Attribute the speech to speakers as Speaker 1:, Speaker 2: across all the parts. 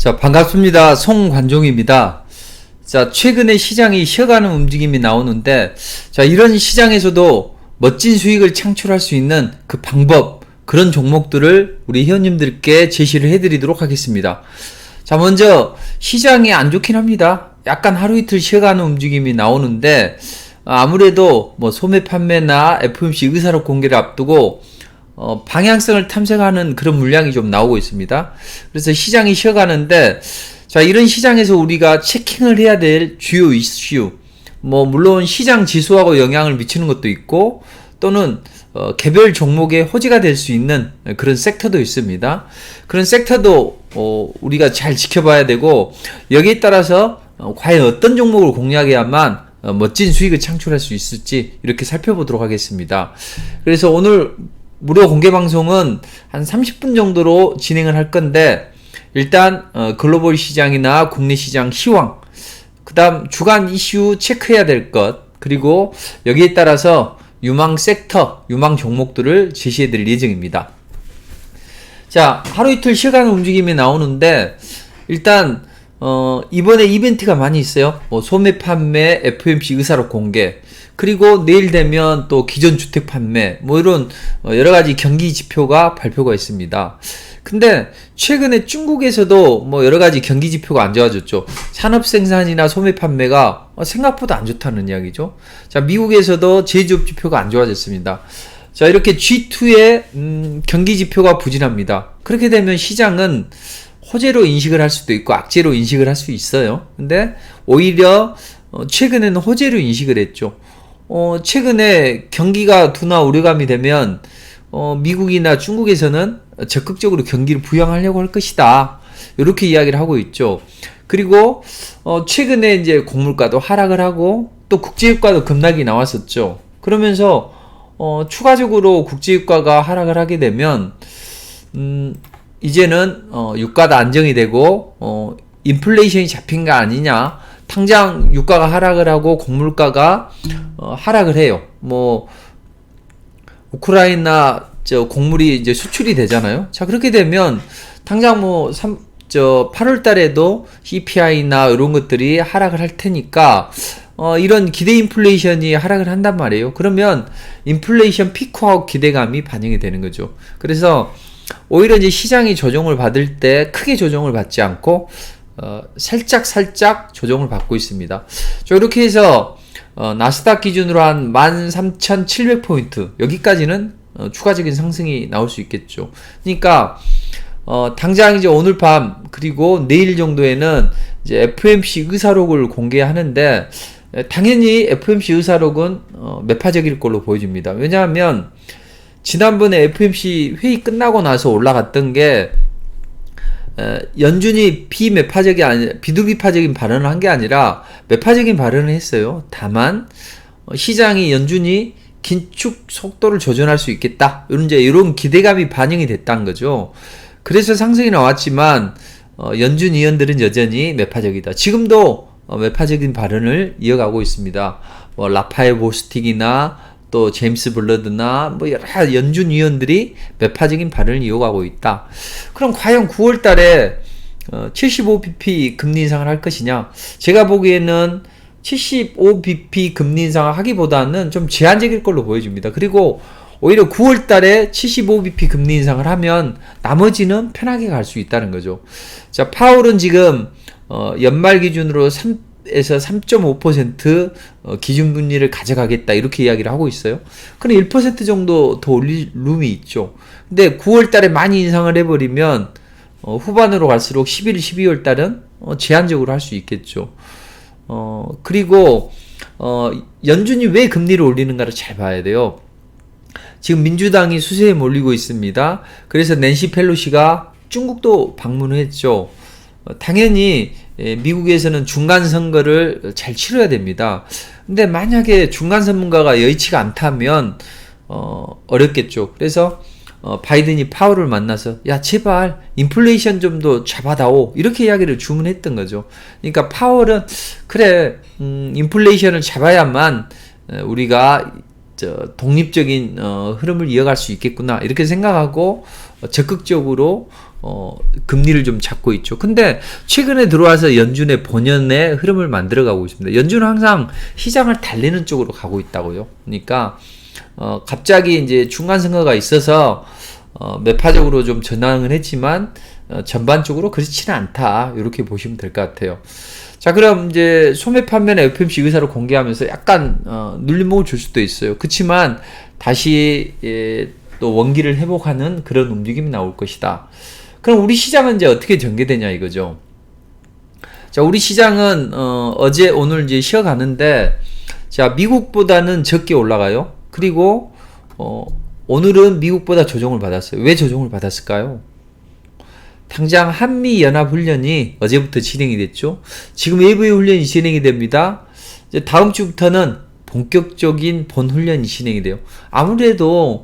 Speaker 1: 자, 반갑습니다. 송관종입니다. 자, 최근에 시장이 쉬어가는 움직임이 나오는데, 자, 이런 시장에서도 멋진 수익을 창출할 수 있는 그 방법, 그런 종목들을 우리 회원님들께 제시를 해드리도록 하겠습니다. 자, 먼저 시장이 안 좋긴 합니다. 약간 하루 이틀 쉬어가는 움직임이 나오는데, 아무래도 뭐 소매 판매나 FOMC 의사록 공개를 앞두고 방향성을 탐색하는 그런 물량이 좀 나오고 있습니다. 그래서 시장이 쉬어가는데, 자, 이런 시장에서 우리가 체킹을 해야 될 주요 이슈, 뭐 물론 시장 지수하고 영향을 미치는 것도 있고, 또는 개별 종목의 호재가 될 수 있는 그런 섹터도 있습니다. 그런 섹터도 우리가 잘 지켜봐야 되고, 여기에 따라서 과연 어떤 종목을 공략해야만 멋진 수익을 창출할 수 있을지 이렇게 살펴보도록 하겠습니다. 그래서 오늘 무료 공개 방송은 한 30분 정도로 진행을 할 건데, 일단 글로벌 시장이나 국내 시장 시황, 그 다음 주간 이슈 체크해야 될 것, 그리고 여기에 따라서 유망 섹터, 유망 종목들을 제시해 드릴 예정입니다. 자, 하루 이틀 쉬어가는 움직임이 나오는데, 일단 이번에 이벤트가 많이 있어요. 뭐 소매 판매, FOMC 의사록 공개, 그리고 내일 되면 또 기존 주택 판매, 뭐 이런 여러가지 경기 지표가 발표가 있습니다. 근데 최근에 중국에서도 뭐 여러가지 경기 지표가 안 좋아졌죠. 산업 생산이나 소매 판매가 생각보다 안 좋다는 이야기죠. 자, 미국에서도 제조업 지표가 안 좋아졌습니다. 자, 이렇게 G2의 경기 지표가 부진합니다. 그렇게 되면 시장은 호재로 인식을 할 수도 있고 악재로 인식을 할 수 있어요. 근데 오히려 최근에는 호재로 인식을 했죠. 최근에 경기가 둔화 우려감이 되면 미국이나 중국에서는 적극적으로 경기를 부양하려고 할 것이다, 이렇게 이야기를 하고 있죠. 그리고 최근에 이제 곡물가도 하락을 하고 또 국제유가도 급락이 나왔었죠. 그러면서 추가적으로 국제유가가 하락을 하게 되면 이제는 유가도 안정이 되고 인플레이션이 잡힌 거 아니냐, 당장 유가가 하락을 하고 곡물가가 하락을 해요. 뭐 우크라이나 곡물이 이제 수출이 되잖아요. 자, 그렇게 되면 당장 뭐 8월 달에도 CPI나 이런 것들이 하락을 할 테니까 이런 기대 인플레이션이 하락을 한단 말이에요. 그러면 인플레이션 피크아웃 기대감이 반영이 되는 거죠. 그래서 오히려 이제 시장이 조정을 받을 때 크게 조정을 받지 않고 살짝 조정을 받고 있습니다. 자, 이렇게 해서 나스닥 기준으로 한 13,700포인트, 여기까지는 추가적인 상승이 나올 수 있겠죠. 그러니까 당장 이제 오늘 밤 그리고 내일 정도에는 이제 FOMC 의사록을 공개하는데, 당연히 FOMC 의사록은 매파적일 걸로 보여집니다. 왜냐하면 지난번에 FOMC 회의 끝나고 나서 올라갔던 게 연준이 비두비파적인 발언을 한 게 아니라 매파적인 발언을 했어요. 다만 시장이 연준이 긴축 속도를 조절할 수 있겠다, 이런 기대감이 반영이 됐다는 거죠. 그래서 상승이 나왔지만 연준 위원들은 여전히 매파적이다. 지금도 매파적인 발언을 이어가고 있습니다. 뭐 라파엘 보스틱이나 또 제임스 블러드나 뭐 여러 연준 위원들이 매파적인 발언을 이어가고 있다. 그럼 과연 9월 달에 75bp 금리 인상을 할 것이냐? 제가 보기에는 75bp 금리 인상을 하기보다는 좀 제한적일 걸로 보여집니다. 그리고 오히려 9월 달에 75bp 금리 인상을 하면 나머지는 편하게 갈 수 있다는 거죠. 자, 파월은 지금 연말 기준으로 3에서 3.5% 기준금리를 가져가겠다, 이렇게 이야기를 하고 있어요. 그럼 1% 정도 더 올릴 룸이 있죠. 근데 9월 달에 많이 인상을 해버리면 후반으로 갈수록 11, 12월 달은 제한적으로 할 수 있겠죠. 그리고 연준이 왜 금리를 올리는가를 잘 봐야 돼요. 지금 민주당이 수세에 몰리고 있습니다. 그래서 낸시 펠로시가 중국도 방문을 했죠. 당연히 미국에서는 중간 선거를 잘 치러야 됩니다. 근데 만약에 중간 선거가 여의치가 않다면 어렵겠죠. 그래서 바이든이 파월을 만나서 야, 제발 인플레이션 좀 더 잡아다오, 이렇게 이야기를 주문했던 거죠. 그러니까 파월은 그래, 인플레이션을 잡아야만 우리가 독립적인 흐름을 이어갈 수 있겠구나 이렇게 생각하고 적극적으로 금리를 좀 잡고 있죠. 근데 최근에 들어와서 연준의 본연의 흐름을 만들어가고 있습니다. 연준은 항상 시장을 달리는 쪽으로 가고 있다고요. 그러니까 갑자기 이제 중간 선거가 있어서 매파적으로 좀 전환을 했지만 전반적으로 그렇지는 않다 이렇게 보시면 될 것 같아요. 자, 그럼 이제 소매 판매나 FOMC 의사를 공개하면서 약간 눌림목을 줄 수도 있어요. 그렇지만 다시 또 원기를 회복하는 그런 움직임이 나올 것이다. 그럼 우리 시장은 이제 어떻게 전개되냐 이거죠. 자, 우리 시장은 어제 오늘 이제 쉬어가는데, 자, 미국보다는 적게 올라가요. 그리고 오늘은 미국보다 조정을 받았어요. 왜 조정을 받았을까요? 당장 한미연합훈련이 어제부터 진행이 됐죠. 지금 외부의 훈련이 진행이 됩니다. 이제 다음 주부터는 본격적인 본훈련이 진행이 돼요. 아무래도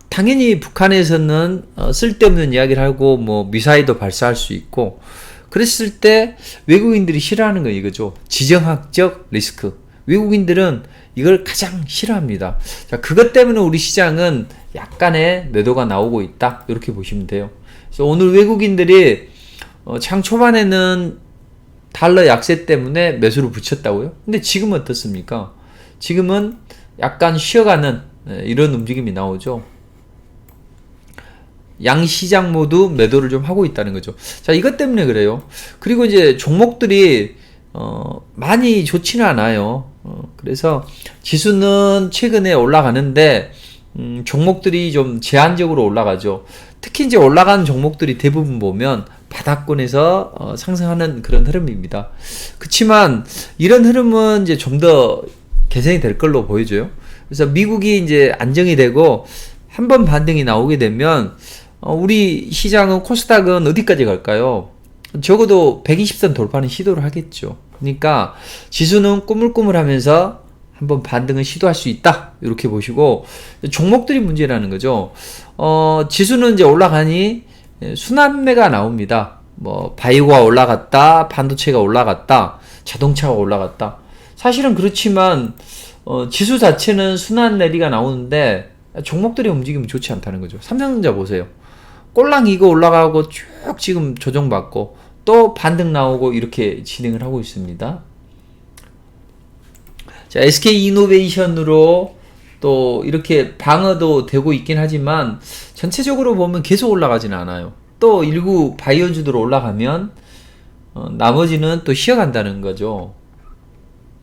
Speaker 1: 당연히 북한에서는 쓸데없는 이야기를 하고 뭐 미사일도 발사할 수 있고 그랬을 때 외국인들이 싫어하는 거 이거죠. 지정학적 리스크. 외국인들은 이걸 가장 싫어합니다. 자, 그것 때문에 우리 시장은 약간의 매도가 나오고 있다. 이렇게 보시면 돼요. 그래서 오늘 외국인들이 장 초반에는 달러 약세 때문에 매수를 붙였다고요. 근데 지금은 어떻습니까? 지금은 약간 쉬어가는 이런 움직임이 나오죠. 양시장 모두 매도를 좀 하고 있다는 거죠. 자, 이것 때문에 그래요. 그리고 이제 종목들이 많이 좋지는 않아요. 그래서 지수는 최근에 올라가는데 종목들이 좀 제한적으로 올라가죠. 특히 이제 올라가는 종목들이 대부분 보면 바닥권에서 상승하는 그런 흐름입니다. 그렇지만 이런 흐름은 이제 좀 더 개선이 될 걸로 보여져요. 그래서 미국이 이제 안정이 되고 한번 반등이 나오게 되면 우리 시장은 코스닥은 어디까지 갈까요? 적어도 120선 돌파는 시도를 하겠죠. 그러니까 지수는 꾸물꾸물하면서 한번 반등을 시도할 수 있다 이렇게 보시고 종목들이 문제라는 거죠. 지수는 이제 올라가니 순환매가 나옵니다. 뭐 바이오가 올라갔다, 반도체가 올라갔다, 자동차가 올라갔다. 사실은 그렇지만 지수 자체는 순환 내리가 나오는데 종목들의 움직임이 좋지 않다는 거죠. 삼성전자 보세요. 꼴랑 이거 올라가고 쭉 지금 조정받고 또 반등 나오고 이렇게 진행을 하고 있습니다. 자, SK이노베이션으로 또 이렇게 방어도 되고 있긴 하지만 전체적으로 보면 계속 올라가지는 않아요. 또 일부 바이오주들 올라가면 나머지는 또 쉬어간다는 거죠.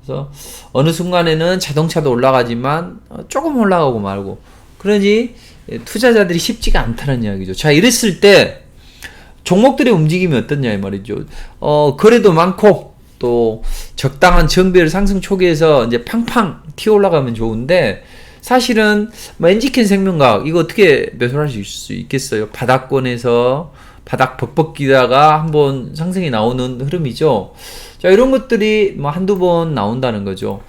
Speaker 1: 그래서 어느 순간에는 자동차도 올라가지만 조금 올라가고 말고 그러니 투자자들이 쉽지가 않다는 이야기죠. 자, 이랬을 때 종목들의 움직임이 어떻냐 이 말이죠. 거래도 많고 또 적당한 정배열 상승 초기에서 이제 팡팡 튀어 올라가면 좋은데 사실은 뭐 엔지켄 생명과학 이거 어떻게 매수할 수 있겠어요? 바닥권에서 바닥 벅벅 기다가 한번 상승이 나오는 흐름이죠. 자, 이런 것들이 뭐 한두 번 나온다는 거죠.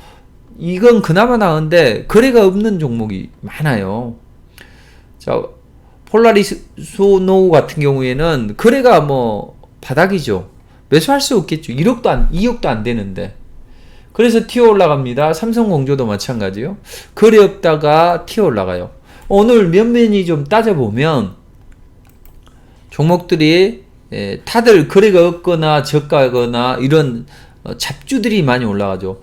Speaker 1: 이건 그나마 나은데 거래가 없는 종목이 많아요. 자, 폴라리스노우 같은 경우에는 거래가 뭐 바닥이죠. 매수할 수 없겠죠. 2억도 안 되는데. 그래서 튀어 올라갑니다. 삼성공조도 마찬가지요. 거래 없다가 튀어 올라가요. 오늘 면면이 좀 따져보면 종목들이 다들 거래가 없거나 저가거나 이런 잡주들이 많이 올라가죠.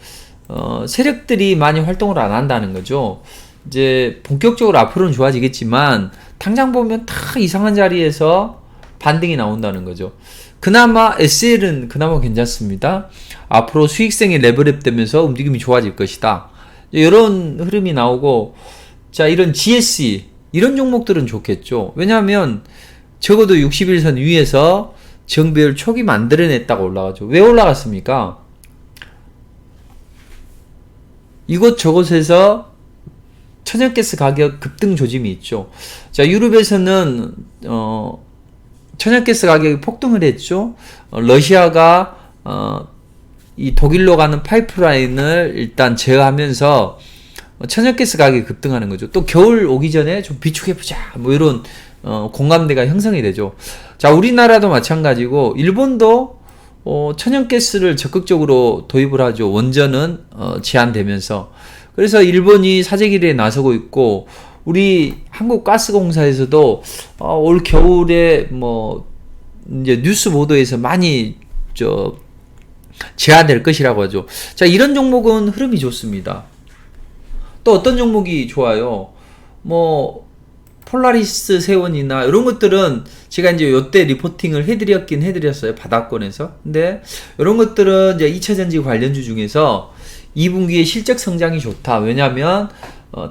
Speaker 1: 세력들이 많이 활동을 안 한다는 거죠. 이제 본격적으로 앞으로는 좋아지겠지만 당장 보면 다 이상한 자리에서 반등이 나온다는 거죠. 그나마 SL은 그나마 괜찮습니다. 앞으로 수익성이 레벨업 되면서 움직임이 좋아질 것이다. 이런 흐름이 나오고, 자, 이런 GSE 이런 종목들은 좋겠죠. 왜냐하면 적어도 61선 위에서 정배열 초기 만들어냈다가 올라가죠. 왜 올라갔습니까? 이곳저곳에서 천연가스 가격 급등 조짐이 있죠. 자, 유럽에서는 천연가스 가격이 폭등을 했죠. 러시아가 이 독일로 가는 파이프라인을 일단 제어하면서 천연가스 가격이 급등하는 거죠. 또 겨울 오기 전에 좀 비축해보자 뭐 이런 공감대가 형성이 되죠. 자, 우리나라도 마찬가지고 일본도 천연가스를 적극적으로 도입을 하죠. 원전은 제한되면서. 그래서 일본이 사재기를 나서고 있고, 우리 한국가스공사에서도 올 겨울에 뭐 이제 뉴스 보도에서 많이 제한될 것이라고 하죠. 자, 이런 종목은 흐름이 좋습니다. 또 어떤 종목이 좋아요? 뭐 폴라리스 세원이나 이런 것들은 제가 이제 요때 리포팅을 해드렸어요. 바닥권에서. 근데 이런 것들은 이제 2차전지 관련주 중에서 2분기에 실적 성장이 좋다. 왜냐면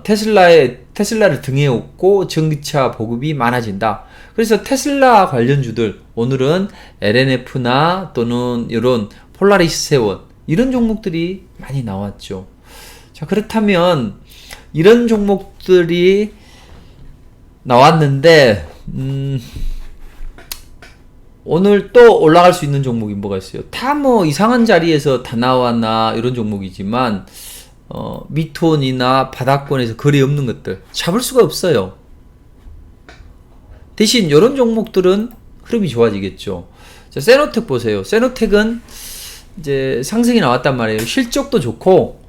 Speaker 1: 테슬라를 등에 업고 전기차 보급이 많아진다. 그래서 테슬라 관련주들, 오늘은 LNF나 또는 이런 폴라리스 세원, 이런 종목들이 많이 나왔죠. 자, 그렇다면 이런 종목들이 나왔는데 오늘 또 올라갈 수 있는 종목이 뭐가 있어요? 다 뭐 이상한 자리에서 다나와나 이런 종목이지만 미톤이나 바닥권에서 거래 없는 것들 잡을 수가 없어요. 대신 이런 종목들은 흐름이 좋아지겠죠. 자, 세노텍 보세요. 세노텍은 이제 상승이 나왔단 말이에요. 실적도 좋고,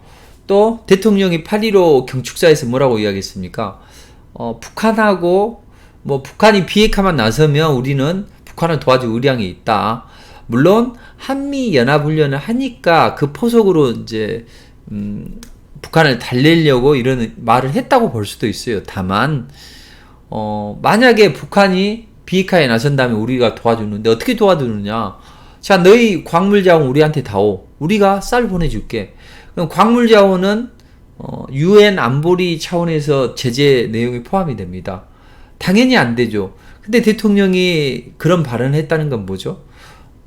Speaker 1: 또 대통령이 8.15 경축사에서 뭐라고 이야기했습니까? 북한하고 뭐 북한이 비핵화만 나서면 우리는 북한을 도와줄 의향이 있다. 물론 한미 연합훈련을 하니까 그 포석으로 이제 북한을 달래려고 이런 말을 했다고 볼 수도 있어요. 다만 만약에 북한이 비핵화에 나선다면 우리가 도와주는데 어떻게 도와주느냐? 자, 너희 광물자원 우리한테 다오. 우리가 쌀 보내줄게. 그럼 광물자원은 UN 안보리 차원에서 제재 내용이 포함이 됩니다. 당연히 안 되죠. 근데 대통령이 그런 발언을 했다는 건 뭐죠?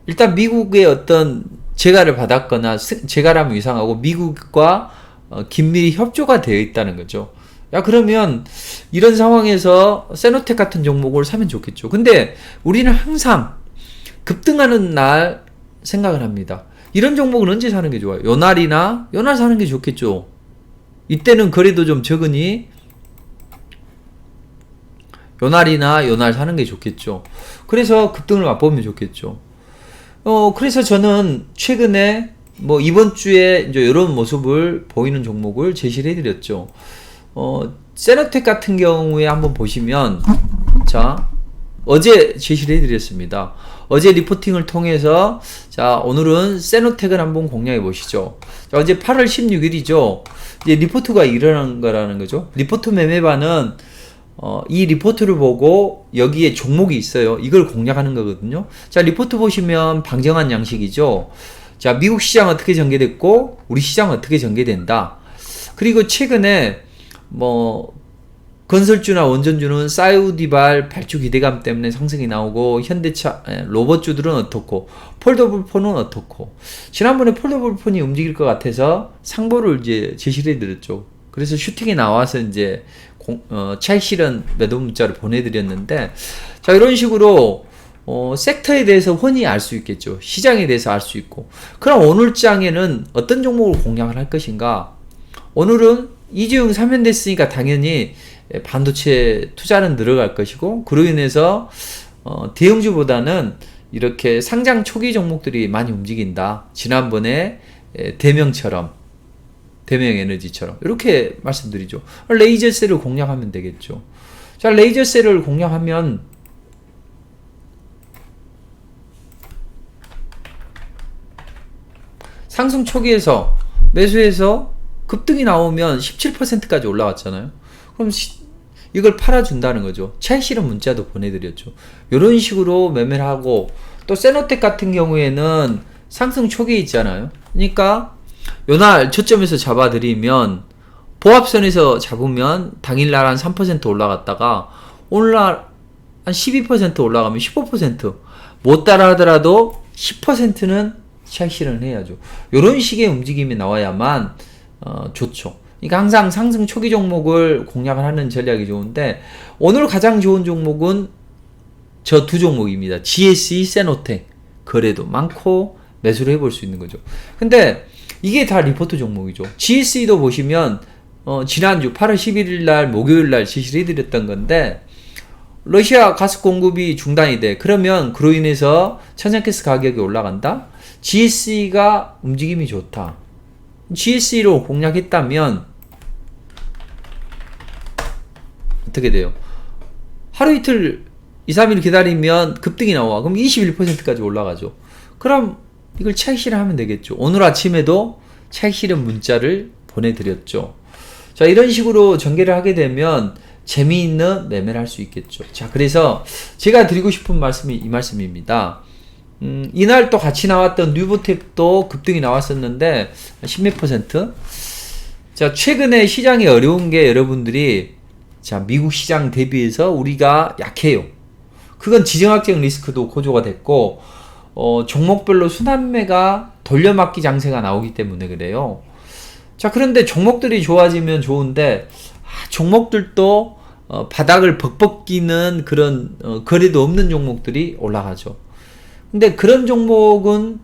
Speaker 1: 일단 미국의 어떤 재가를 받았거나 재가라면 이상하고 미국과 긴밀히 협조가 되어 있다는 거죠. 야, 그러면 이런 상황에서 세노텍 같은 종목을 사면 좋겠죠. 근데 우리는 항상 급등하는 날 생각을 합니다. 이런 종목은 언제 사는 게 좋아요? 요날 사는 게 좋겠죠. 이때는 거래도 좀 적으니 요날 사는 게 좋겠죠. 그래서 급등을 맛보면 좋겠죠. 그래서 저는 최근에 뭐 이번 주에 이제 이런 모습을 보이는 종목을 제시를 해드렸죠. 세노텍 같은 경우에 한번 보시면, 자, 어제 제시를 해드렸습니다. 어제 리포팅을 통해서, 자, 오늘은 세노텍을 한번 공략해 보시죠. 자, 어제 8월 16일이죠. 이제 리포트가 일어난 거라는 거죠. 리포트 매매반은 이 리포트를 보고 여기에 종목이 있어요. 이걸 공략하는 거거든요. 자, 리포트 보시면 방정한 양식이죠. 자, 미국 시장 어떻게 전개됐고 우리 시장 어떻게 전개된다. 그리고 최근에 뭐 건설주나 원전주는 사우디발 발주 기대감 때문에 상승이 나오고, 현대차 로봇주들은 어떻고, 폴더블 폰은 어떻고. 지난번에 폴더블 폰이 움직일 것 같아서 상보를 이제 제시를 해드렸죠. 그래서 슈팅이 나와서 이제 차익 실현 매도 문자를 보내드렸는데, 자, 이런 식으로 섹터에 대해서 훤히 알 수 있겠죠. 시장에 대해서 알 수 있고. 그럼 오늘 장에는 어떤 종목을 공략을 할 것인가? 오늘은 이재용 사면됐으니까 당연히 반도체 투자는 늘어갈 것이고, 그로 인해서 대형주보다는 이렇게 상장 초기 종목들이 많이 움직인다. 지난번에 대명에너지처럼 이렇게 말씀드리죠. 레이저셀을 공략하면 되겠죠. 자, 레이저셀을 공략하면 상승 초기에서 매수해서 급등이 나오면 17%까지 올라왔잖아요. 그럼 이걸 팔아준다는 거죠. 차익 실현 문자도 보내드렸죠. 이런 식으로 매매를 하고, 또 세노텍 같은 경우에는 상승 초기에 있잖아요. 그러니까 요날 저점에서 잡아드리면 보합선에서 잡으면 당일날 한 3% 올라갔다가 오늘날 한 12% 올라가면 15%, 못 따라 하더라도 10%는 차익 실현을 해야죠. 이런 식의 움직임이 나와야만 좋죠. 그러니까 항상 상승 초기 종목을 공략을 하는 전략이 좋은데, 오늘 가장 좋은 종목은 저 두 종목입니다. GSE, 세노텍. 거래도 많고 매수를 해볼 수 있는 거죠. 근데 이게 다 리포트 종목이죠. GSE도 보시면 지난주 8월 11일 날 목요일 날 지시를 해드렸던 건데, 러시아 가스 공급이 중단이 돼. 그러면 그로 인해서 천연가스 가격이 올라간다. GSE가 움직임이 좋다. GSE로 공략했다면 어떻게 돼요? 하루 이틀 2, 3일 기다리면 급등이 나와. 그럼 21%까지 올라가죠. 그럼 이걸 차익 실현하면 되겠죠. 오늘 아침에도 차익 실현 문자를 보내드렸죠. 자, 이런 식으로 전개를 하게 되면 재미있는 매매를 할 수 있겠죠. 자, 그래서 제가 드리고 싶은 말씀이 이 말씀입니다. 이날 또 같이 나왔던 뉴보텍도 급등이 나왔었는데 10몇 %. 자, 최근에 시장이 어려운 게 여러분들이 자, 미국 시장 대비해서 우리가 약해요. 그건 지정학적 리스크도 고조가 됐고 종목별로 순환매가 돌려막기 장세가 나오기 때문에 그래요. 자, 그런데 종목들이 좋아지면 좋은데 종목들도 바닥을 벅벅 끼는 그런 거래도 없는 종목들이 올라가죠. 근데 그런 종목은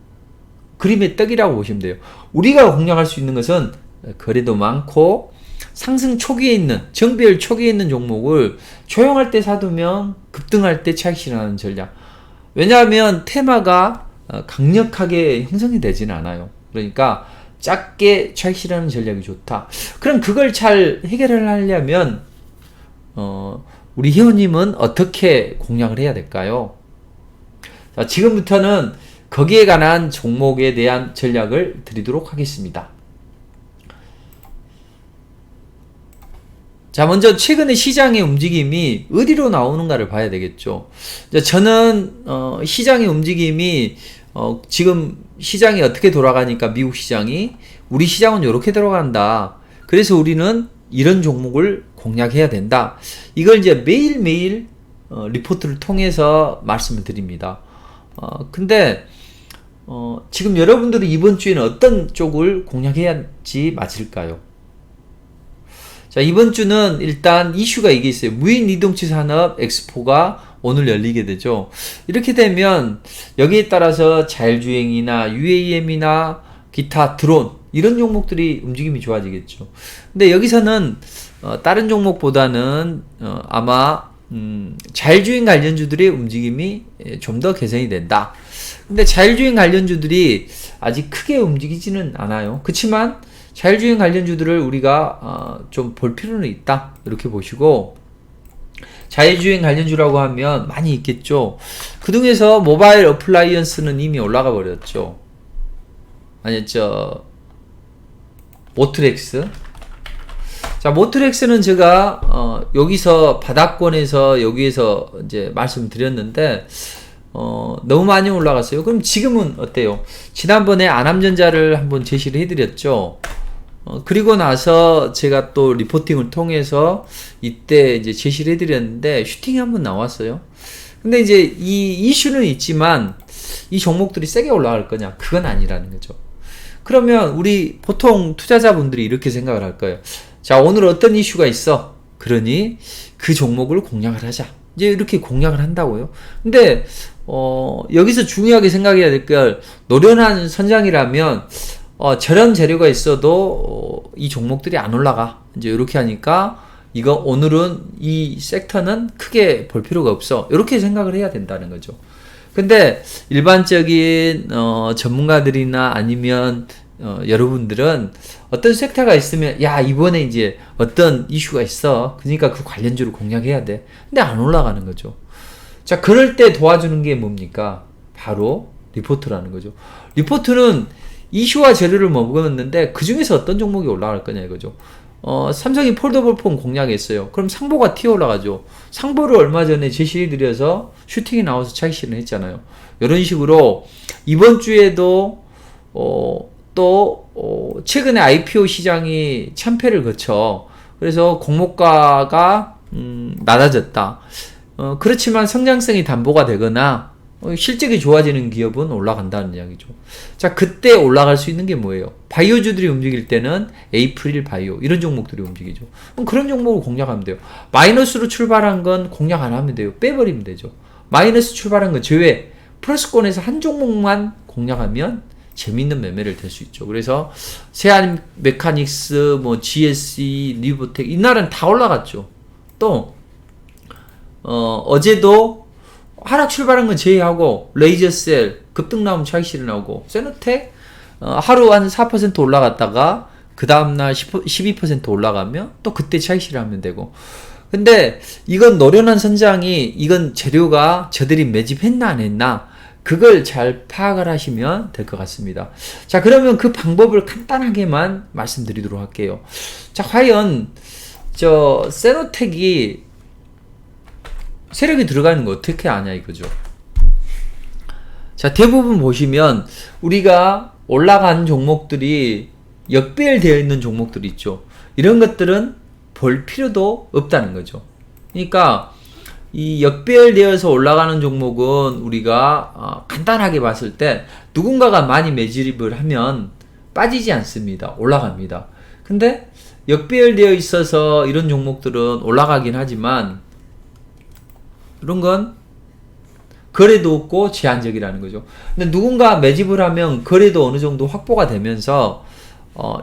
Speaker 1: 그림의 떡이라고 보시면 돼요. 우리가 공략할 수 있는 것은 거래도 많고 상승 초기에 있는 정배열 초기에 있는 종목을 조용할 때 사두면 급등할 때 차익 실현하는 전략. 왜냐하면 테마가 강력하게 형성이 되지는 않아요. 그러니까 작게 차익 실현하는 전략이 좋다. 그럼 그걸 잘 해결을 하려면 우리 회원님은 어떻게 공략을 해야 될까요? 자, 지금부터는 거기에 관한 종목에 대한 전략을 드리도록 하겠습니다. 자, 먼저 최근에 시장의 움직임이 어디로 나오는가를 봐야 되겠죠. 저는 시장의 움직임이 지금 시장이 어떻게 돌아가니까 미국 시장이 우리 시장은 이렇게 돌아간다. 그래서 우리는 이런 종목을 공략해야 된다. 이걸 이제 매일매일 리포트를 통해서 말씀을 드립니다. 근데 지금 여러분들이 이번 주에는 어떤 쪽을 공략해야지 맞을까요? 자, 이번 주는 일단 이슈가 이게 있어요. 무인이동치 산업 엑스포가 오늘 열리게 되죠. 이렇게 되면 여기에 따라서 자율주행이나 UAM이나 기타 드론 이런 종목들이 움직임이 좋아지겠죠. 근데 여기서는 다른 종목보다는 아마 자율주행 관련주들의 움직임이 좀 더 개선이 된다. 근데 자율주행 관련주들이 아직 크게 움직이지는 않아요. 그렇지만 자율주행 관련주들을 우리가 좀 볼 필요는 있다. 이렇게 보시고, 자율주행 관련주라고 하면 많이 있겠죠. 그 중에서 모바일 어플라이언스는 이미 올라가 버렸죠. 아니, 모트렉스. 자, 모트렉스는 제가 여기서 바닥권에서 여기에서 이제 말씀드렸는데 너무 많이 올라갔어요. 그럼 지금은 어때요? 지난번에 안암전자를 한번 제시를 해드렸죠. 그리고 나서 제가 또 리포팅을 통해서 이때 이제 제시를 해드렸는데 슈팅이 한번 나왔어요. 근데 이제 이 이슈는 있지만 이 종목들이 세게 올라갈 거냐? 그건 아니라는 거죠. 그러면 우리 보통 투자자분들이 이렇게 생각을 할 거예요. 자, 오늘 어떤 이슈가 있어? 그러니 그 종목을 공략을 하자. 이제 이렇게 공략을 한다고요. 근데 여기서 중요하게 생각해야 될 게 노련한 선장이라면 저런 재료가 있어도 이 종목들이 안 올라가. 이제 이렇게 하니까 이거 오늘은 이 섹터는 크게 볼 필요가 없어. 이렇게 생각을 해야 된다는 거죠. 근데 일반적인 전문가들이나 아니면 여러분들은 어떤 섹터가 있으면 야, 이번에 이제 어떤 이슈가 있어. 그러니까 그 관련주를 공략해야 돼. 근데 안 올라가는 거죠. 자, 그럴 때 도와주는 게 뭡니까? 바로 리포트라는 거죠. 리포트는 이슈와 재료를 먹었는데 그 중에서 어떤 종목이 올라갈 거냐 이거죠. 삼성이 폴더블 폰 공략했어요. 그럼 상보가 튀어 올라가죠. 상보를 얼마 전에 제시해드려서 슈팅이 나와서 차익 실현했잖아요. 이런 식으로 이번 주에도 또 최근에 IPO 시장이 참패를 거쳐 그래서 공모가가 낮아졌다. 그렇지만 성장성이 담보가 되거나 실적이 좋아지는 기업은 올라간다는 이야기죠. 자, 그때 올라갈 수 있는 게 뭐예요? 바이오주들이 움직일 때는 에이프릴 바이오 이런 종목들이 움직이죠. 그럼 그런 종목을 공략하면 돼요. 마이너스로 출발한 건 공략 안 하면 돼요. 빼버리면 되죠. 마이너스 출발한 건 제외 플러스권에서 한 종목만 공략하면 재미있는 매매를 될 수 있죠. 그래서 세안 메카닉스, GSE, 뉴보텍 이날은 다 올라갔죠. 또 어제도 하락 출발한 건 제외하고 레이저셀 급등 나오면 차익 실현 나오고 세노텍 하루 한 4% 올라갔다가 그 다음날 12% 올라가면 또 그때 차익 실현하면 되고. 근데 이건 노련한 선장이 이건 재료가 저들이 매집했나 안 했나 그걸 잘 파악을 하시면 될 것 같습니다. 자, 그러면 그 방법을 간단하게만 말씀드리도록 할게요. 자, 과연 저 세노텍이 세력이 들어가는 거 어떻게 아냐 이거죠. 자, 대부분 보시면 우리가 올라간 종목들이 역배열되어 있는 종목들이 있죠. 이런 것들은 볼 필요도 없다는 거죠. 그러니까 이 역배열되어서 올라가는 종목은 우리가 간단하게 봤을 때 누군가가 많이 매집을 하면 빠지지 않습니다. 올라갑니다. 근데 역배열되어 있어서 이런 종목들은 올라가긴 하지만 이런 건 거래도 없고 제한적이라는 거죠. 근데 누군가 매집을 하면 거래도 어느 정도 확보가 되면서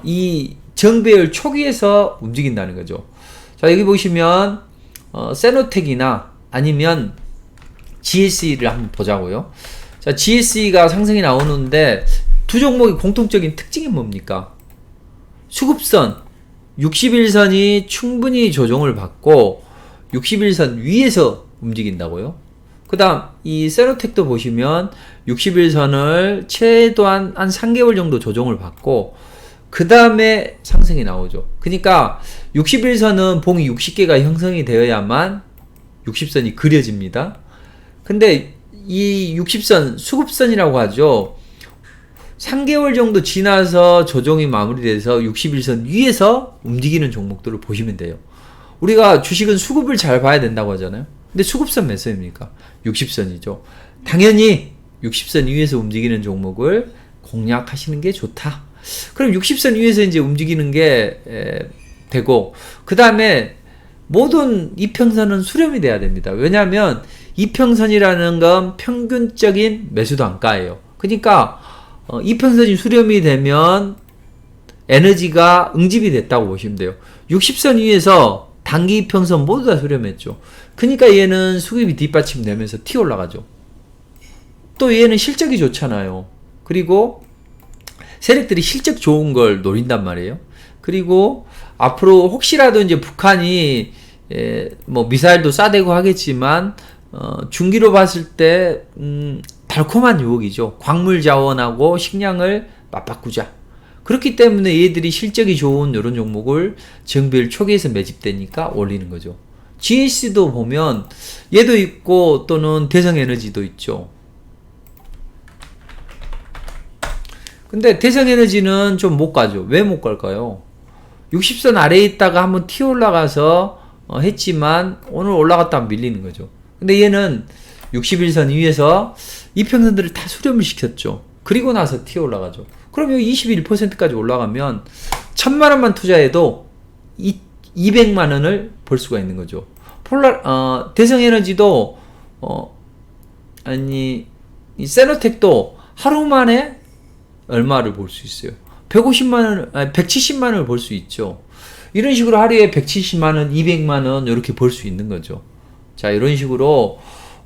Speaker 1: 이 정배열 초기에서 움직인다는 거죠. 자, 여기 보시면 세노텍이나 아니면 GSE를 한번 보자고요. 자, GSE가 상승이 나오는데 두 종목의 공통적인 특징이 뭡니까? 수급선 61선이 충분히 조정을 받고 61선 위에서 움직인다고요. 그 다음 이 세노텍도 보시면 61선을 최소한 한 3개월 정도 조정을 받고 그 다음에 상승이 나오죠. 그러니까 61선은 봉이 60개가 형성이 되어야만 60선이 그려집니다. 근데 이 60선 수급선이라고 하죠. 3개월 정도 지나서 조정이 마무리돼서 61선 위에서 움직이는 종목들을 보시면 돼요. 우리가 주식은 수급을 잘 봐야 된다고 하잖아요. 근데 수급선 몇 선입니까? 60선이죠. 당연히 60선 위에서 움직이는 종목을 공략하시는 게 좋다. 그럼 60선 위에서 이제 움직이는 게 되고, 그 다음에 모든 이평선은 수렴이 돼야 됩니다. 왜냐하면 이평선이라는 건 평균적인 매수 단가예요. 그러니까 이평선이 수렴이 되면 에너지가 응집이 됐다고 보시면 돼요. 60선 위에서 단기 이평선 모두 다 수렴했죠. 그러니까 얘는 수급이 뒷받침되면서 튀어 올라가죠. 또 얘는 실적이 좋잖아요. 그리고 세력들이 실적 좋은 걸 노린단 말이에요. 그리고 앞으로 혹시라도 이제 북한이 뭐 미사일도 쏴대고 하겠지만 중기로 봤을 때 달콤한 유혹이죠. 광물 자원하고 식량을 맞바꾸자. 그렇기 때문에 얘들이 실적이 좋은 이런 종목을 정배열 초기에서 매집되니까 올리는 거죠. GS도 보면 얘도 있고 또는 대성에너지도 있죠. 근데 대성에너지는 좀 못 가죠. 왜 못 갈까요? 60선 아래에 있다가 한번 튀어 올라가서 했지만 오늘 올라갔다가 밀리는 거죠. 근데 얘는 61선 위에서 이평선들을 다 수렴을 시켰죠. 그리고 나서 튀어 올라가죠. 그럼 여기 21%까지 올라가면 1000만원만 투자해도 200만원을 벌 수가 있는 거죠. 대성에너지도 이 세노텍도 하루 만에 얼마를 벌 수 있어요? 170만원을 벌 수 있죠. 이런 식으로 하루에 170만원, 200만원 이렇게 벌 수 있는 거죠. 자, 이런 식으로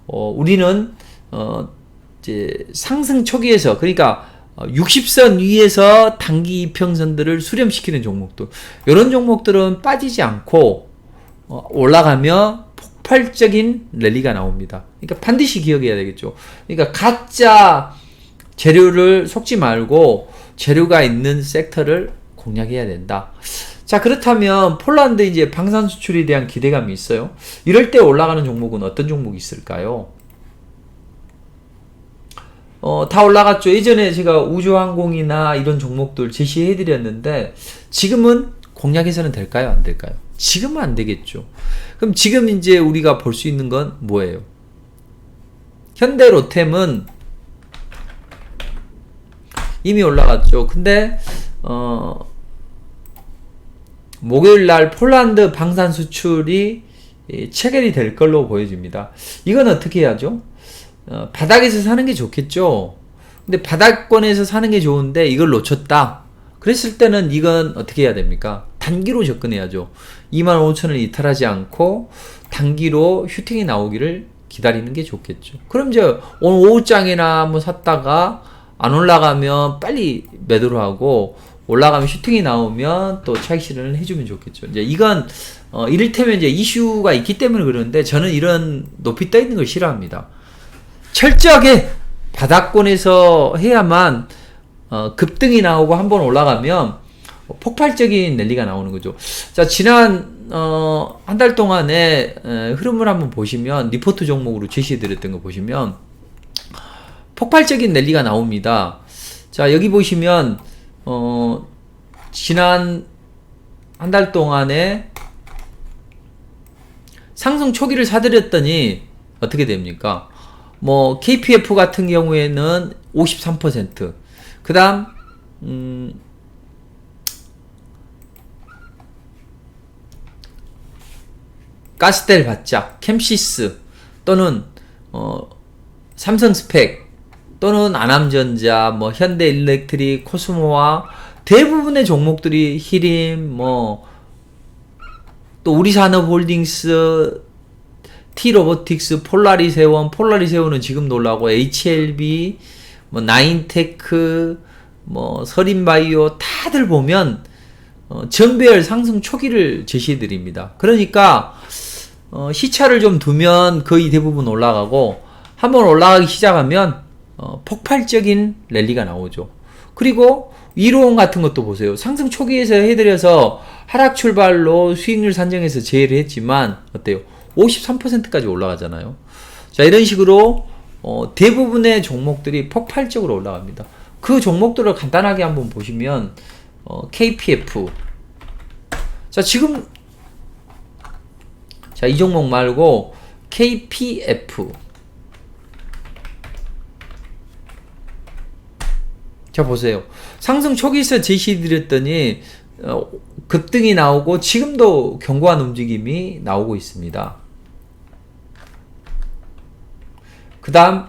Speaker 1: 우리는 이제 상승 초기에서, 그러니까 60선 위에서 단기 이평선들을 수렴시키는 종목들, 이런 종목들은 빠지지 않고 올라가며 폭발적인 랠리가 나옵니다. 그러니까 반드시 기억해야 되겠죠. 그러니까 가짜 재료를 속지 말고 재료가 있는 섹터를 공략해야 된다. 자, 그렇다면 폴란드 이제 방산 수출에 대한 기대감이 있어요. 이럴 때 올라가는 종목은 어떤 종목이 있을까요? 다 올라갔죠. 예전에 제가 우주항공이나 이런 종목들 제시해 드렸는데 지금은 공략해서는 될까요? 안 될까요? 지금은 안 되겠죠. 그럼 지금 이제 우리가 볼 수 있는 건 뭐예요? 현대로템은 이미 올라갔죠. 근데 목요일날 폴란드 방산 수출이 체결이 될 걸로 보여집니다. 이건 어떻게 해야죠? 바닥에서 사는 게 좋겠죠. 근데 바닥권에서 사는 게 좋은데 이걸 놓쳤다. 그랬을 때는 이건 어떻게 해야 됩니까? 단기로 접근해야죠. 25,000원 이탈하지 않고 단기로 휴팅이 나오기를 기다리는 게 좋겠죠. 그럼 이제 오늘 오후장이나 한번 샀다가 안 올라가면 빨리 매도를 하고 올라가면 슈팅이 나오면 또 차익 실현을 해주면 좋겠죠. 이제 이건 이를테면 이제 이슈가 있기 때문에 그러는데 저는 이런 높이 떠 있는 걸 싫어합니다. 철저하게 바닥권에서 해야만 급등이 나오고 한번 올라가면 폭발적인 랠리가 나오는 거죠. 자, 지난 한 달 동안의 흐름을 한번 보시면 리포트 종목으로 제시해 드렸던 거 보시면 폭발적인 랠리가 나옵니다. 자, 여기 보시면 지난 한 달 동안에 상승 초기를 사드렸더니 어떻게 됩니까? 뭐 KPF 같은 경우에는 53%, 그 다음 가스텔 바짝, 캠시스 또는 삼성스펙 또는 아남전자, 뭐 현대일렉트릭, 코스모와 대부분의 종목들이 히림, 뭐 또 우리산업홀딩스, T로보틱스, 폴라리세원은 지금도 올라가고 HLB, 뭐 나인테크, 뭐 서린바이오 다들 보면 전배열 상승 초기를 제시해 드립니다. 그러니까 시차를 좀 두면 거의 대부분 올라가고 한번 올라가기 시작하면 폭발적인 랠리가 나오죠. 그리고 이로운 같은 것도 보세요. 상승 초기에서 해드려서 하락 출발로 수익률 산정해서 제외를 했지만 어때요? 53%까지 올라가잖아요. 자, 이런 식으로 대부분의 종목들이 폭발적으로 올라갑니다. 그 종목들을 간단하게 한번 보시면 KPF, 자, 지금 자, 이 종목 말고 KPF, 자, 보세요. 상승 초기에서 제시드렸더니 급등이 나오고 지금도 견고한 움직임이 나오고 있습니다. 그 다음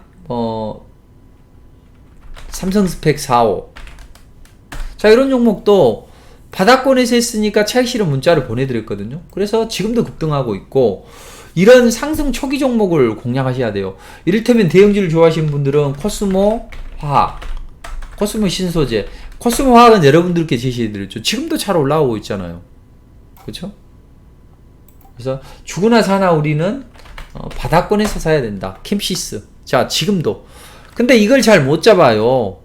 Speaker 1: 삼성스펙 45, 자, 이런 종목도 바닥권에서 했으니까 차익 실현 문자를 보내드렸거든요. 그래서 지금도 급등하고 있고, 이런 상승 초기 종목을 공략하셔야 돼요. 이를테면 대형주를 좋아하시는 분들은 코스모 화학, 코스모 신소재, 코스모 화학은 여러분들께 제시해드렸죠. 지금도 잘 올라오고 있잖아요. 그렇죠? 그래서 죽으나 사나 우리는 바닥권에서 사야 된다. 캠시스, 자, 지금도. 근데 이걸 잘 못 잡아요.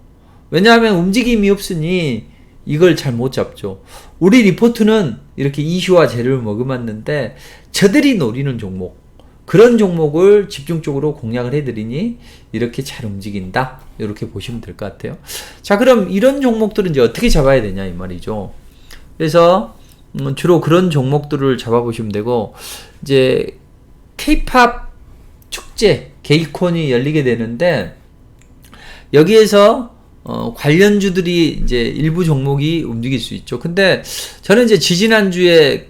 Speaker 1: 왜냐하면 움직임이 없으니 이걸 잘 못 잡죠. 우리 리포트는 이렇게 이슈와 재료를 머금었는데 저들이 노리는 종목, 그런 종목을 집중적으로 공략을 해드리니 이렇게 잘 움직인다, 이렇게 보시면 될 것 같아요. 자, 그럼 이런 종목들은 이제 어떻게 잡아야 되냐 이 말이죠. 그래서 주로 그런 종목들을 잡아보시면 되고, 이제 K-팝 축제 게이콘이 열리게 되는데 여기에서 관련주들이 이제 일부 종목이 움직일 수 있죠. 근데 저는 이제 지지난주에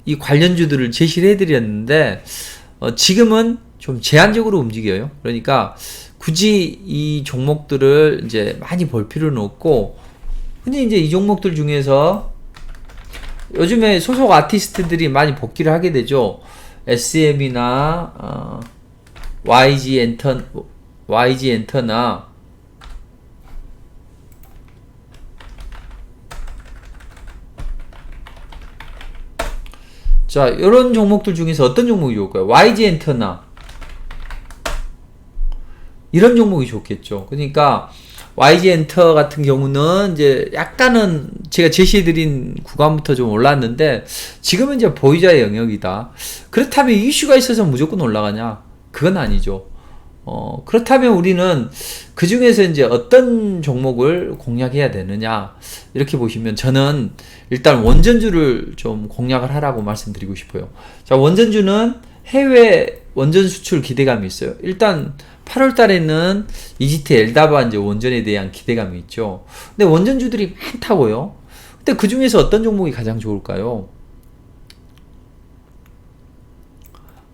Speaker 1: 이 관련주들을 제시를 해드렸는데 지금은 좀 제한적으로 움직여요. 그러니까 굳이 이 종목들을 이제 많이 볼 필요는 없고, 근데 이제 이 종목들 중에서 요즘에 소속 아티스트들이 많이 복귀를 하게 되죠. SM이나 YG 엔터나 자, 이런 종목들 중에서 어떤 종목이 좋을까요? YG 엔터나 이런 종목이 좋겠죠. 그러니까 YG 엔터 같은 경우는 이제 약간은 제가 제시해드린 구간부터 좀 올랐는데 지금은 이제 보유자의 영역이다. 그렇다면 이슈가 있어서 무조건 올라가냐? 그건 아니죠. 그렇다면 우리는 그 중에서 이제 어떤 종목을 공략해야 되느냐, 이렇게 보시면 저는 일단 원전주를 좀 공략을 하라고 말씀드리고 싶어요. 자, 원전주는 해외 원전 수출 기대감이 있어요. 일단 8월 달에는 이지트 엘다바 이제 원전에 대한 기대감이 있죠. 근데 원전주들이 많다고요. 근데 그 중에서 어떤 종목이 가장 좋을까요?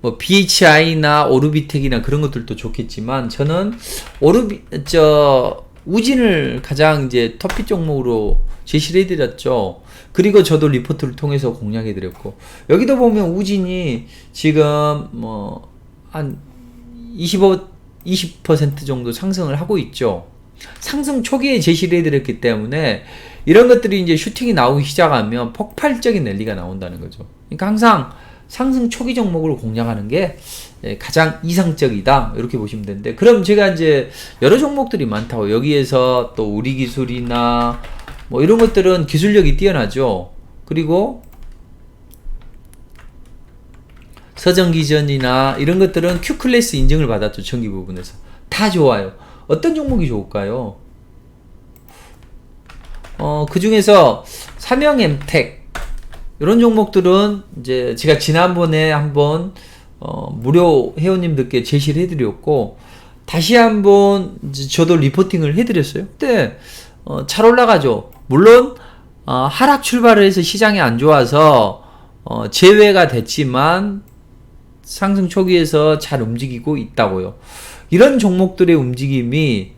Speaker 1: 뭐 BHI나 오르비텍이나 그런 것들도 좋겠지만 저는 우진을 가장 이제 터피 종목으로 제시를 해드렸죠. 그리고 저도 리포트를 통해서 공략해드렸고, 여기도 보면 우진이 지금 뭐 한 20% 정도 상승을 하고 있죠. 상승 초기에 제시를 해드렸기 때문에 이런 것들이 이제 슈팅이 나오기 시작하면 폭발적인 랠리가 나온다는 거죠. 그러니까 항상 상승 초기 종목을 공략하는 게 가장 이상적이다. 이렇게 보시면 되는데, 그럼 제가 이제 여러 종목들이 많다고, 여기에서 또 우리 기술이나 뭐 이런 것들은 기술력이 뛰어나죠. 그리고 서정기전이나 이런 것들은 Q클래스 인증을 받았죠. 전기 부분에서. 다 좋아요. 어떤 종목이 좋을까요? 그 중에서 삼형엠텍 이런 종목들은 이제 제가 지난번에 한번 무료 회원님들께 제시를 해드렸고, 다시 한번 저도 리포팅을 해드렸어요. 근데 잘 올라가죠. 물론 하락 출발을 해서 시장이 안 좋아서 제외가 됐지만 상승 초기에서 잘 움직이고 있다고요. 이런 종목들의 움직임이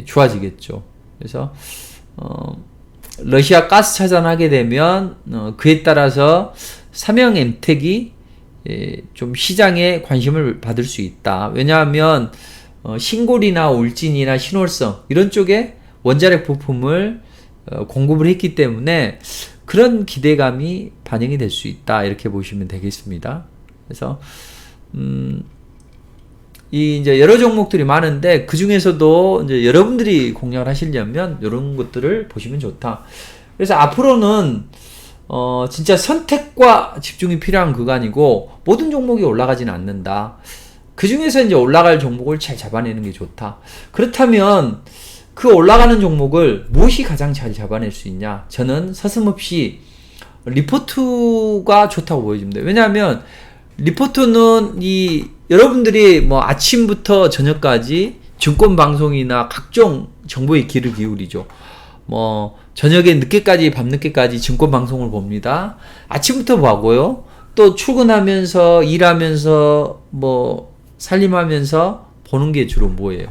Speaker 1: 좋아지겠죠. 그래서 러시아 가스 차단하게 되면 그에 따라서 삼형엠텍이 좀 시장에 관심을 받을 수 있다. 왜냐하면 신골이나 울진이나 신월성 이런 쪽에 원자력 부품을 공급을 했기 때문에 그런 기대감이 반영이 될 수 있다. 이렇게 보시면 되겠습니다. 그래서 이제 여러 종목들이 많은데, 그 중에서도 이제 여러분들이 공략을 하시려면 이런 것들을 보시면 좋다. 그래서 앞으로는 진짜 선택과 집중이 필요한 구간이고, 모든 종목이 올라가지는 않는다. 그 중에서 이제 올라갈 종목을 잘 잡아내는 게 좋다. 그렇다면 그 올라가는 종목을 무엇이 가장 잘 잡아낼 수 있냐? 저는 서슴없이 리포트가 좋다고 보여집니다. 왜냐하면 리포트는 여러분들이 뭐 아침부터 저녁까지 증권 방송이나 각종 정보에 귀를 기울이죠. 뭐 저녁에 늦게까지, 밤늦게까지 증권 방송을 봅니다. 아침부터 보고요. 또 출근하면서, 일하면서, 뭐 살림하면서 보는 게 주로 뭐예요?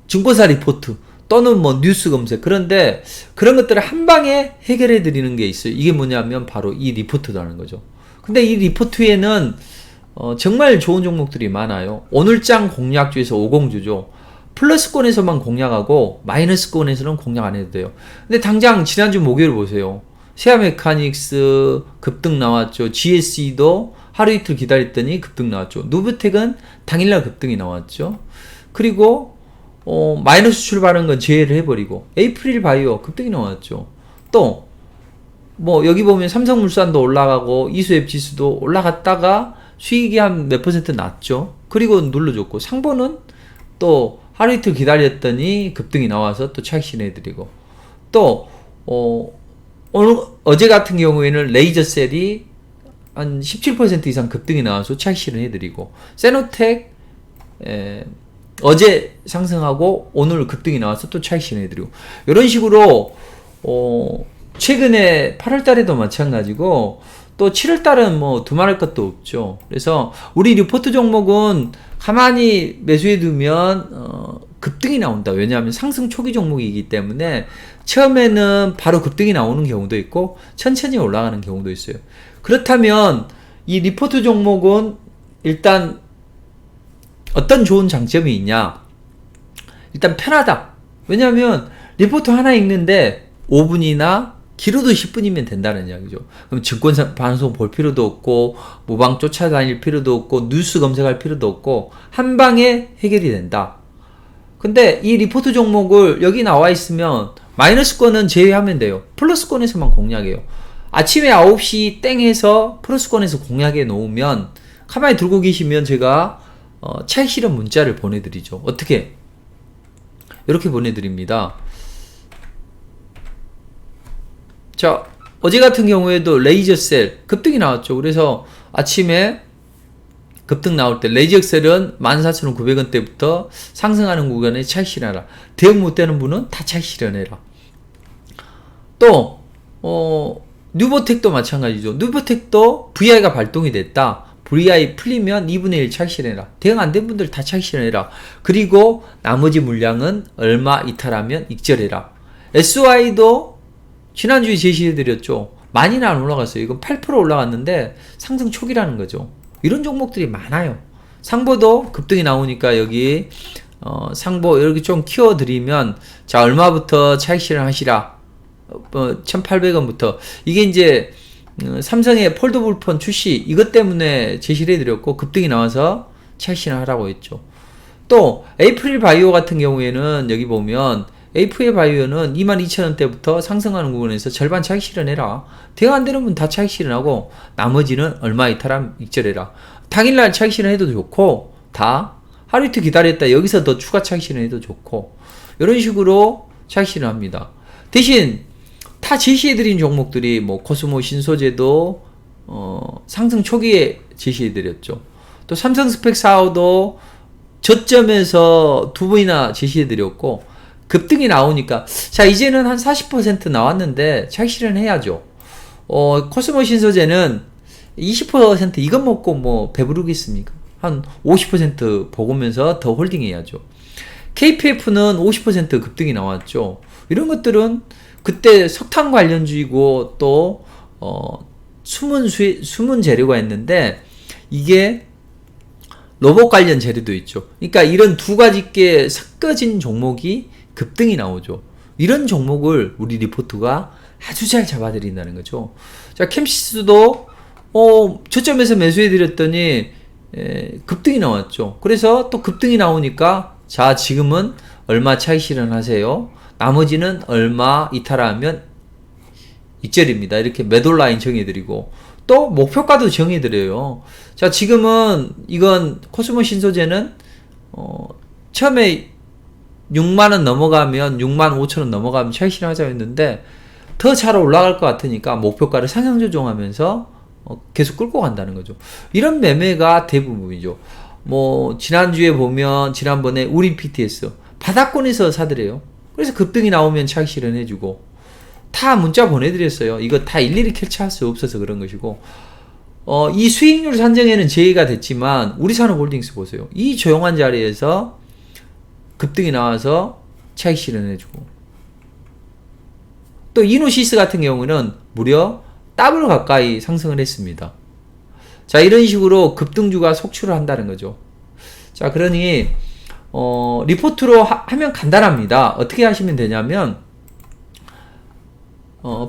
Speaker 1: 증권사 리포트 또는 뭐 뉴스 검색. 그런데 그런 것들을 한 방에 해결해 드리는 게 있어요. 이게 뭐냐면 바로 이 리포트라는 거죠. 근데 이 리포트에는 정말 좋은 종목들이 많아요. 오늘장 공략주에서 50주죠. 플러스권에서만 공략하고 마이너스권에서는 공략 안 해도 돼요. 근데 당장 지난주 목요일 보세요. 세아메카닉스 급등 나왔죠. GSE도 하루 이틀 기다렸더니 급등 나왔죠. 누브텍은 당일날 급등이 나왔죠. 그리고 마이너스 출발한 건 제외를 해버리고, 에이프릴 바이오 급등이 나왔죠. 또 뭐 여기 보면 삼성물산도 올라가고 이수앱 지수도 올라갔다가 수익이 한 몇 퍼센트 났죠. 그리고 눌러줬고, 상보는 또 하루 이틀 기다렸더니 급등이 나와서 또 차익 실현해드리고, 또 어제 같은 경우에는 레이저셀이 한 17% 이상 급등이 나와서 차익 실현해드리고, 세노텍 어제 상승하고 오늘 급등이 나와서 또 차익 실현해드리고, 이런 식으로 최근에 8월달에도 마찬가지고, 또 7월달은 뭐 두말할 것도 없죠. 그래서 우리 리포트 종목은 가만히 매수해 두면 급등이 나온다. 왜냐하면 상승 초기 종목이기 때문에 처음에는 바로 급등이 나오는 경우도 있고 천천히 올라가는 경우도 있어요. 그렇다면 이 리포트 종목은 일단 어떤 좋은 장점이 있냐? 일단 편하다. 왜냐하면 리포트 하나 읽는데 5분이나 길어도 10분이면 된다는 이야기죠. 그럼 증권 방송 볼 필요도 없고, 모방 쫓아다닐 필요도 없고, 뉴스 검색할 필요도 없고, 한 방에 해결이 된다. 근데 이 리포트 종목을 여기 나와 있으면 마이너스권은 제외하면 돼요. 플러스권에서만 공략해요. 아침에 9시 땡해서 플러스권에서 공략해 놓으면, 가만히 들고 계시면 제가 차익 실현 문자를 보내드리죠. 어떻게? 이렇게 보내드립니다. 자, 어제 같은 경우에도 레이저셀 급등이 나왔죠. 그래서 아침에 급등 나올 때 레이저셀은 14,900원대부터 상승하는 구간에 차익 실현해라. 대응 못 되는 분은 다 차익 실현해라. 또 뉴보텍도 마찬가지죠. 뉴보텍도 VI가 발동이 됐다. VI 풀리면 2분의 1 차익 실현해라. 대응 안 된 분들 다 차익 실현해라. 그리고 나머지 물량은 얼마 이탈하면 익절해라. SY도 지난주에 제시해드렸죠. 많이는 안 올라갔어요. 이건 8% 올라갔는데 상승 초기라는 거죠. 이런 종목들이 많아요. 상보도 급등이 나오니까 여기 상보 이렇게 좀 키워드리면, 자, 얼마부터 차익 실현하시라. 1,800원부터. 이게 이제, 삼성의 폴더블 폰 출시, 이것 때문에 제시를 해드렸고, 급등이 나와서 차익 실현하라고 했죠. 또, 에이프릴 바이오 같은 경우에는, 여기 보면, 에이프릴 바이오는 22,000원대부터 상승하는 부분에서 절반 차익 실현해라. 대응 안 되는 분 다 차익 실현하고, 나머지는 얼마 이탈함 익절해라. 당일날 차익 실현해도 좋고, 다 하루 이틀 기다렸다 여기서 더 추가 차익 실현해도 좋고, 이런 식으로 차익 실현합니다. 대신 다 제시해드린 종목들이 뭐 코스모 신소재도 상승 초기에 제시해드렸죠. 또 삼성 스펙 4호도 저점에서 두 번이나 제시해드렸고, 급등이 나오니까, 자, 이제는 한 40% 나왔는데 차익 실현해야죠. 코스모 신소재는 20% 이것 먹고 뭐 배부르겠습니까? 한 50% 보고면서 더 홀딩해야죠. KPF는 50% 급등이 나왔죠. 이런 것들은 그때 석탄 관련주이고, 또 숨은 재료가 있는데, 이게 로봇 관련 재료도 있죠. 그러니까 이런 두 가지께 섞어진 종목이 급등이 나오죠. 이런 종목을 우리 리포트가 아주 잘 잡아드린다는 거죠. 자, 캠시스도 저점에서 매수해드렸더니 급등이 나왔죠. 그래서 또 급등이 나오니까, 자, 지금은 얼마 차익 실현하세요. 나머지는 얼마 이탈하면 익절입니다. 이렇게 매도 라인 정해드리고, 또 목표가도 정해드려요. 자, 지금은 이건 코스모 신소재는 처음에 6만원 넘어가면, 6만 5천원 넘어가면 차익 실현하자고 했는데, 더 잘 올라갈 것 같으니까 목표가를 상향 조정하면서 계속 끌고 간다는 거죠. 이런 매매가 대부분이죠. 뭐 지난주에 보면, 지난번에 우리 PTS 바닥권에서 사드래요. 그래서 급등이 나오면 차익 실현해주고, 다 문자 보내드렸어요. 이거 다 일일이 캡처할 수 없어서 그런 것이고, 이 수익률 산정에는 제의가 됐지만, 우리산업홀딩스 보세요. 이 조용한 자리에서 급등이 나와서 차익 실현해주고, 또 이노시스 같은 경우는 무려 더블 가까이 상승을 했습니다. 자, 이런 식으로 급등주가 속출을 한다는 거죠. 자, 그러니 리포트로 하면 간단합니다. 어떻게 하시면 되냐면,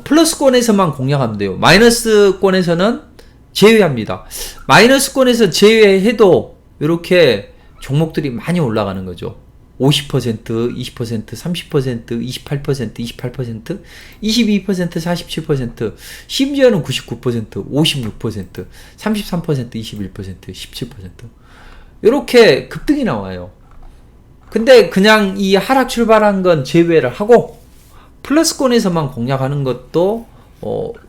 Speaker 1: 플러스권에서만 공략하면 돼요. 마이너스권에서는 제외합니다. 마이너스권에서 제외해도 이렇게 종목들이 많이 올라가는 거죠. 50%, 20%, 30%, 28%, 28%, 22%, 47%, 심지어는 99%, 56%, 33%, 21%, 17%. 이렇게 급등이 나와요. 근데 그냥 이 하락 출발한 건 제외를 하고, 플러스권에서만 공략하는 것도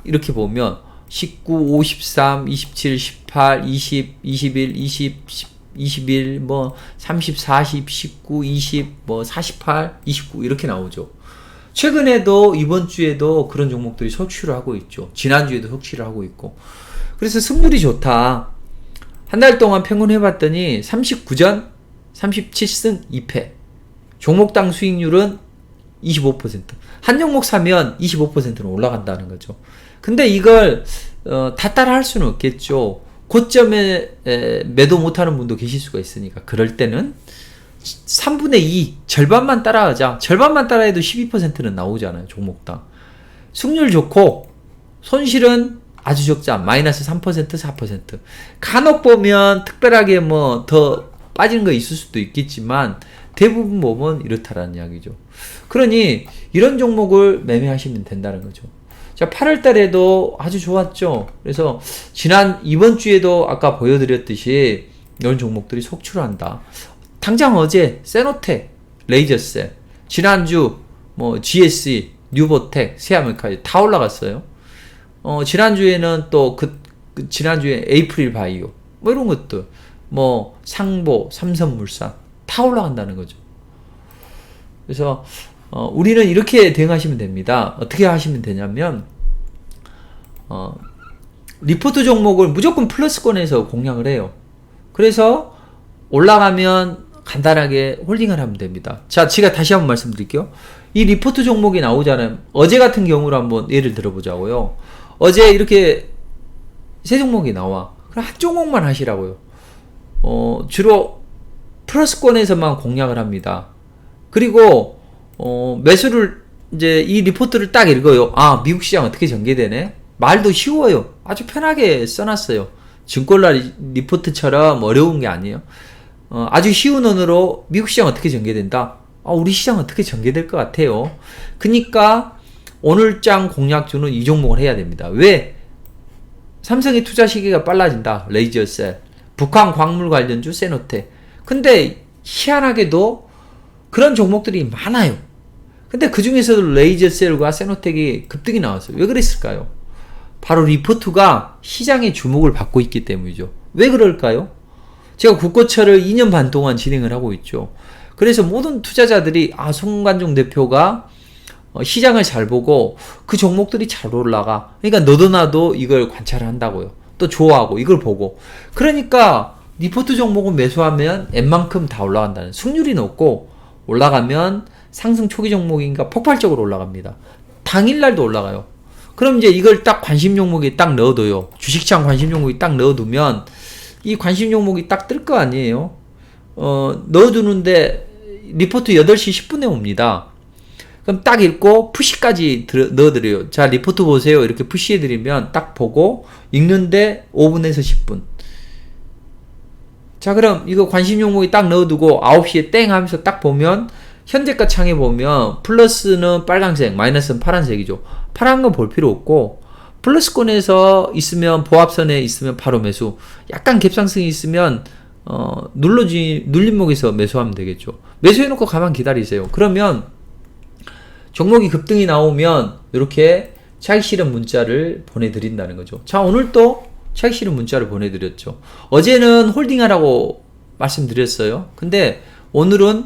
Speaker 1: 이렇게 보면 19, 53, 27, 18, 20, 21, 20, 21, 뭐 30, 40, 19, 20, 뭐 48, 29 이렇게 나오죠. 최근에도 이번 주에도 그런 종목들이 속출을 하고 있죠. 지난주에도 속출을 하고 있고. 그래서 승률이 좋다. 한 달 동안 평균 해봤더니 39전 37승 2패. 종목당 수익률은 25%. 한 종목 사면 25%는 올라간다는 거죠. 근데 이걸 다 따라 할 수는 없겠죠. 고점에 매도 못하는 분도 계실 수가 있으니까, 그럴 때는 3분의 2 절반만 따라하자. 절반만 따라해도 12%는 나오잖아요, 종목당. 승률 좋고 손실은 아주 적자. 마이너스 3%, 4%. 간혹 보면 특별하게 뭐 더 빠지는 거 있을 수도 있겠지만, 대부분 보면 이렇다라는 이야기죠. 그러니 이런 종목을 매매하시면 된다는 거죠. 자, 8월 달에도 아주 좋았죠. 그래서 이번 주에도 아까 보여드렸듯이 이런 종목들이 속출한다. 당장 어제 세노텍, 레이저셀, 지난주 뭐 GSE, 뉴보텍, 세아메카지 다 올라갔어요. 지난주에는 또 지난주에 에이프릴 바이오 뭐 이런 것들, 뭐 상보, 삼성물산 다 올라간다는 거죠. 그래서 우리는 이렇게 대응하시면 됩니다. 어떻게 하시면 되냐면, 리포트 종목을 무조건 플러스권에서 공략을 해요. 그래서 올라가면 간단하게 홀딩을 하면 됩니다. 자, 제가 다시 한번 말씀드릴게요. 이 리포트 종목이 나오잖아요. 어제 같은 경우로 한번 예를 들어보자고요. 어제 이렇게 세 종목이 나와. 그럼 한 종목만 하시라고요. 주로 플러스권에서만 공략을 합니다. 그리고 매수를 이제 이 리포트를 딱 읽어요. 아, 미국 시장 어떻게 전개되네? 말도 쉬워요. 아주 편하게 써놨어요. 증권날 리포트처럼 어려운 게 아니에요. 아주 쉬운 언어로 미국 시장 어떻게 전개된다? 아, 우리 시장 어떻게 전개될 것 같아요. 그니까 오늘장 공략주는 이 종목을 해야 됩니다. 왜? 삼성의 투자 시기가 빨라진다. 레이저셀. 북한 광물 관련주 세노텍. 근데 희한하게도 그런 종목들이 많아요. 근데 그 중에서도 레이저셀과 세노텍이 급등이 나왔어요. 왜 그랬을까요? 바로 리포트가 시장의 주목을 받고 있기 때문이죠. 왜 그럴까요? 제가 국고처를 2년 반 동안 진행을 하고 있죠. 그래서 모든 투자자들이 송관종 대표가 시장을 잘 보고 그 종목들이 잘 올라가. 그러니까 너도 나도 이걸 관찰을 한다고요. 또 좋아하고 이걸 보고. 그러니까 리포트 종목은 매수하면 웬만큼 다 올라간다는. 승률이 높고 올라가면 상승 초기 종목인가 폭발적으로 올라갑니다. 당일날도 올라가요. 그럼 이제 이걸 딱 관심 종목에 딱 넣어둬요. 주식시장 관심 종목에 딱 넣어두면 이 관심 종목이 딱 뜰 거 아니에요. 넣어두는데 리포트 8시 10분에 옵니다. 그럼 딱 읽고 푸시까지 넣어드려요. 자, 리포트 보세요. 이렇게 푸시해드리면 딱 보고 읽는데 5분에서 10분. 자, 그럼 이거 관심 종목이 딱 넣어두고 9시에 땡 하면서 딱 보면 현재가 창에 보면 플러스는 빨간색, 마이너스는 파란색이죠. 파란 건 볼 필요 없고 플러스권에서 있으면 보합선에 있으면 바로 매수. 약간 갭상승이 있으면 눌림목에서 매수하면 되겠죠. 매수해놓고 가만 기다리세요. 그러면 종목이 급등이 나오면 이렇게 차익 실현 문자를 보내드린다는 거죠. 자, 오늘 또 차익 실현 문자를 보내드렸죠. 어제는 홀딩하라고 말씀드렸어요. 근데 오늘은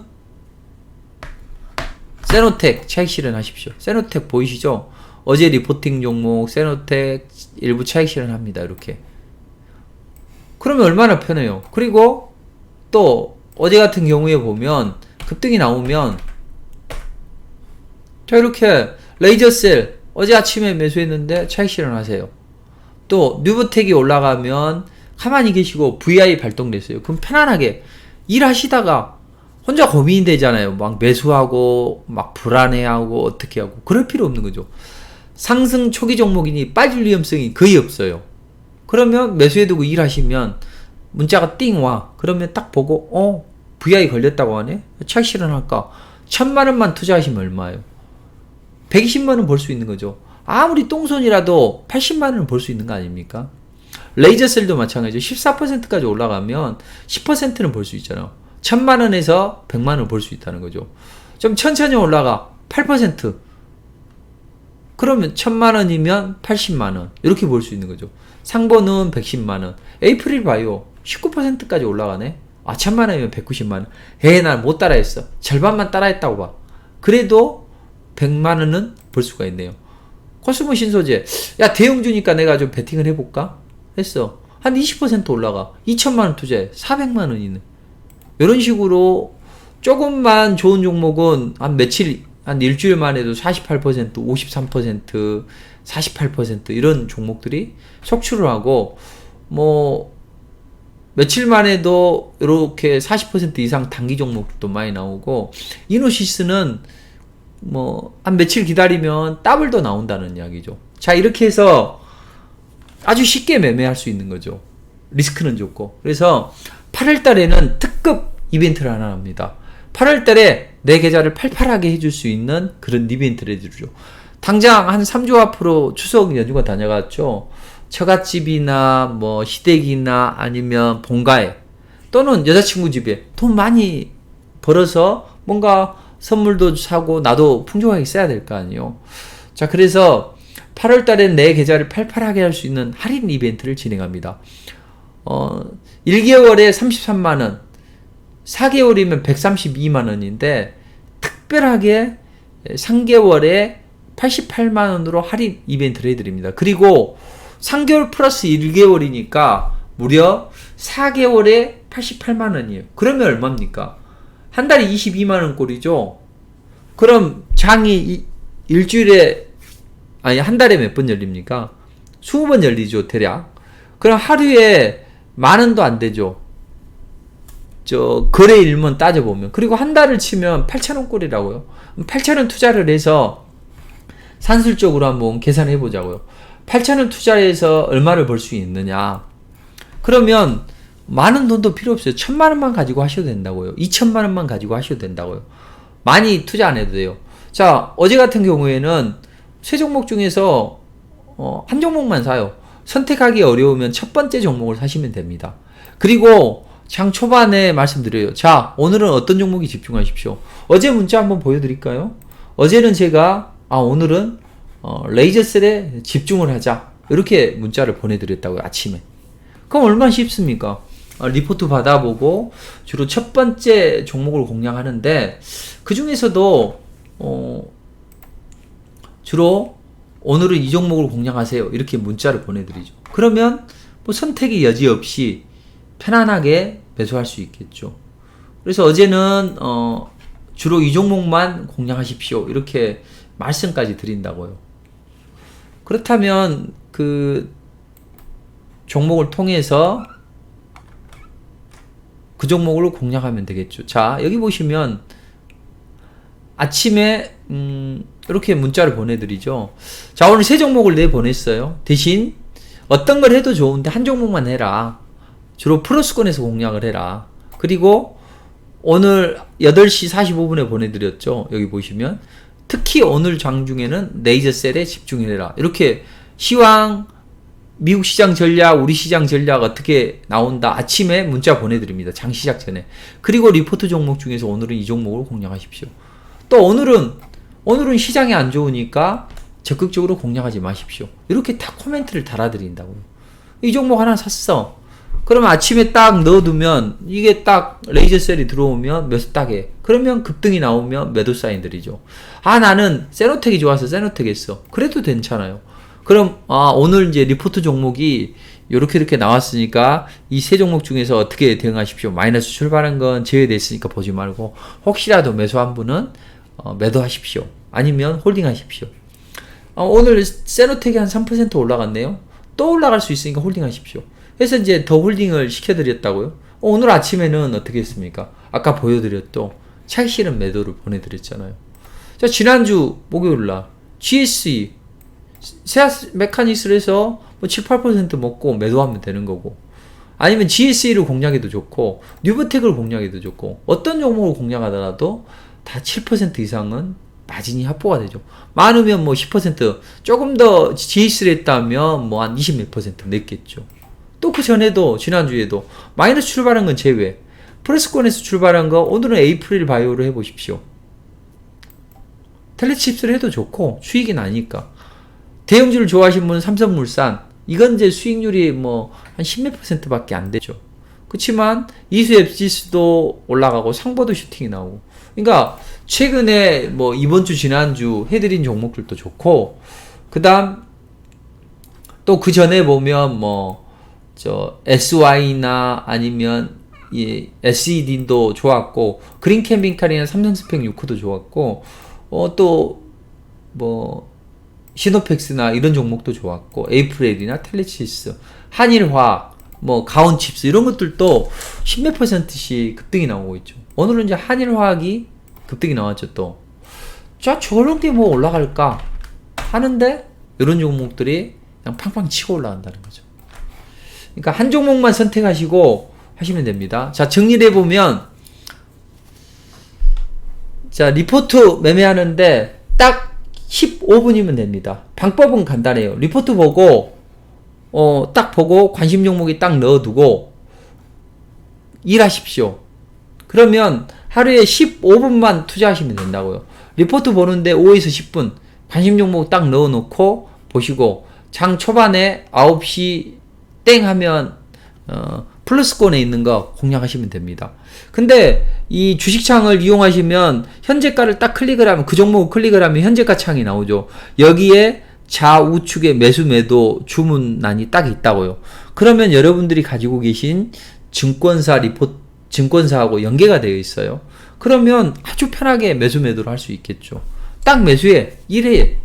Speaker 1: 세노텍 차익 실현하십시오. 세노텍 보이시죠? 어제 리포팅 종목 세노텍 일부 차익 실현합니다. 이렇게. 그러면 얼마나 편해요. 그리고 또 어제 같은 경우에 보면 급등이 나오면 자, 이렇게 레이저셀 어제 아침에 매수했는데 차익 실현하세요. 또 뉴버텍이 올라가면 가만히 계시고 VI 발동됐어요. 그럼 편안하게 일하시다가 혼자 고민이 되잖아요. 막 매수하고 막 불안해하고 어떻게 하고 그럴 필요 없는 거죠. 상승 초기 종목이니 빠질 위험성이 거의 없어요. 그러면 매수해두고 일하시면 문자가 띵 와. 그러면 딱 보고 VI 걸렸다고 하네? 차익 실현할까? 1000만원만 투자하시면 얼마예요? 120만원 벌 수 있는 거죠. 아무리 똥손이라도 80만원은 벌 수 있는 거 아닙니까? 레이저셀도 마찬가지죠. 14%까지 올라가면 10%는 벌 수 있잖아요. 1000만원에서 100만원 벌 수 있다는 거죠. 좀 천천히 올라가 8%. 그러면 1000만원이면 80만원. 이렇게 벌 수 있는 거죠. 상보는 110만원. 에이프릴 봐요. 19%까지 올라가네. 1000만원이면 190만원. 난 못 따라했어. 절반만 따라했다고 봐. 그래도 100만원은 벌 수가 있네요. 코스모 신소재. 야, 대형주니까 내가 좀 베팅을 해볼까? 했어. 한 20% 올라가. 2천만원 투자해. 400만원이네. 이런 식으로 조금만 좋은 종목은 한 일주일만 해도 48%, 53%, 48% 이런 종목들이 속출을 하고, 며칠만 해도 이렇게 40% 이상 단기 종목도 많이 나오고, 이노시스는 한 며칠 기다리면 더블도 나온다는 이야기죠. 자, 이렇게 해서 아주 쉽게 매매할 수 있는 거죠. 리스크는 좋고. 그래서 8월 달에는 특급 이벤트를 하나 합니다. 8월 달에 내 계좌를 팔팔하게 해줄 수 있는 그런 이벤트를 해주죠. 당장 한 3주 앞으로 추석 연휴가 다녀갔죠. 처갓집이나 시댁이나 아니면 본가에 또는 여자친구 집에 돈 많이 벌어서 뭔가 선물도 사고 나도 풍족하게 써야 될 거 아니에요. 자, 그래서 8월 달엔 내 계좌를 팔팔하게 할 수 있는 할인 이벤트를 진행합니다. 1개월에 33만원, 4개월이면 132만원인데 특별하게 3개월에 88만원으로 할인 이벤트를 해드립니다. 그리고 3개월 플러스 1개월이니까 무려 4개월에 88만원이에요. 그러면 얼마입니까? 한 달에 22만원 꼴이죠. 그럼 장이 한 달에 몇 번 열립니까? 20번 열리죠, 대략. 그럼 하루에 10,000원도 안 되죠. 거래일만 따져보면, 그리고 한 달을 치면 8,000원 꼴이라고요. 8,000원 투자를 해서 산술적으로 한번 계산해 보자고요. 8,000원 투자해서 얼마를 벌 수 있느냐. 그러면 많은 돈도 필요 없어요. 1,000만 원만 가지고 하셔도 된다고요. 2,000만 원만 가지고 하셔도 된다고요. 많이 투자 안 해도 돼요. 자, 어제 같은 경우에는 세 종목 중에서 한 종목만 사요. 선택하기 어려우면 첫 번째 종목을 사시면 됩니다. 그리고 장 초반에 말씀드려요. 자, 오늘은 어떤 종목에 집중하십시오. 어제 문자 한번 보여드릴까요? 어제는 제가 오늘은 레이저셀에 집중을 하자, 이렇게 문자를 보내드렸다고요. 아침에. 그럼 얼마나 쉽습니까? 리포트 받아보고 주로 첫 번째 종목을 공략하는데, 그 중에서도 주로 오늘은 이 종목을 공략하세요, 이렇게 문자를 보내드리죠. 그러면 뭐 선택의 여지 없이 편안하게 매수할 수 있겠죠. 그래서 어제는 주로 이 종목만 공략하십시오, 이렇게 말씀까지 드린다고요. 그렇다면 그 종목을 통해서 그 종목을 공략하면 되겠죠. 자, 여기 보시면 아침에 이렇게 문자를 보내드리죠. 자, 오늘 세 종목을 내보냈어요. 대신 어떤 걸 해도 좋은데 한 종목만 해라. 주로 플러스권에서 공략을 해라. 그리고 오늘 8시 45분에 보내드렸죠. 여기 보시면 특히 오늘 장중에는 레이저셀에 집중해라, 이렇게 시황, 미국 시장 전략, 우리 시장 전략 어떻게 나온다, 아침에 문자 보내드립니다. 장 시작 전에. 그리고 리포트 종목 중에서 오늘은 이 종목을 공략하십시오. 또 오늘은 시장이 안 좋으니까 적극적으로 공략하지 마십시오, 이렇게 다 코멘트를 달아드린다고요. 이 종목 하나 샀어. 그러면 아침에 딱 넣어두면 이게 딱 레이저셀이 들어오면 매수 딱 해. 그러면 급등이 나오면 매도 사인들이죠. 나는 세노텍이 좋아서 세노텍 했어. 그래도 괜찮아요. 그럼 오늘 이제 리포트 종목이 이렇게 나왔으니까 이 세 종목 중에서 어떻게 대응하십시오. 마이너스 출발한 건 제외됐으니까 보지 말고, 혹시라도 매수한 분은 매도하십시오. 아니면 홀딩하십시오. 오늘 세노텍이 한 3% 올라갔네요. 또 올라갈 수 있으니까 홀딩하십시오. 그래서 이제 더 홀딩을 시켜드렸다고요. 오늘 아침에는 어떻게 했습니까? 아까 보여드렸던 차익 실현 매도를 보내드렸잖아요. 자, 지난주 목요일날 GSE 세아스 메카닉스를 해서 뭐 7, 8% 먹고 매도하면 되는 거고, 아니면 GSE를 공략해도 좋고 뉴버텍을 공략해도 좋고, 어떤 종목을 공략하더라도 다 7% 이상은 마진이 확보가 되죠. 많으면 뭐 10%, 조금 더 GSE를 했다면 뭐 한 20 몇 % 냈겠죠. 또 그 전에도 지난주에도 마이너스 출발한 건 제외, 플러스권에서 출발한 거 오늘은 에이프릴 바이오로 해보십시오. 텔레칩스를 해도 좋고 수익이 나니까. 대형주를 좋아하시는 분은 삼성물산, 이건 이제 수익률이 뭐 한 10몇 % 밖에 안 되죠. 그렇지만 이수 앱시스도 올라가고 상보도 슈팅이 나오고, 그러니까 최근에 뭐 이번 주 지난주 해드린 종목들도 좋고, 그 다음 또 그 전에 보면 뭐 SY나 아니면 SED도 좋았고, 그린캠핑칼이나 삼성스펙 6호도 좋았고, 또 뭐 시노펙스나 이런 종목도 좋았고, 에이프릴이나 텔레치스, 한일화학, 뭐 가온칩스 이런 것들도 10몇 %씩 급등이 나오고 있죠. 오늘은 이제 한일화학이 급등이 나왔죠. 또 자, 저런 게 뭐 올라갈까 하는데 이런 종목들이 그냥 팡팡 치고 올라간다는 거죠. 그러니까 한 종목만 선택하시고 하시면 됩니다. 자, 정리를 해보면, 자, 리포트 매매하는데 딱 15분이면 됩니다. 방법은 간단해요. 리포트 보고 딱 보고 관심 종목이 딱 넣어두고 일하십시오. 그러면 하루에 15분만 투자하시면 된다고요. 리포트 보는데 5에서 10분 관심 종목 딱 넣어놓고 보시고, 장 초반에 9시 땡 하면 플러스권에 있는 거 공략하시면 됩니다. 근데 이 주식창을 이용하시면 현재가를 딱 클릭을 하면, 그 종목을 클릭을 하면 현재가 창이 나오죠. 여기에 좌우측에 매수 매도 주문란이 딱 있다고요. 그러면 여러분들이 가지고 계신 증권사하고 연계가 되어 있어요. 그러면 아주 편하게 매수 매도를 할 수 있겠죠. 딱 매수해 1회.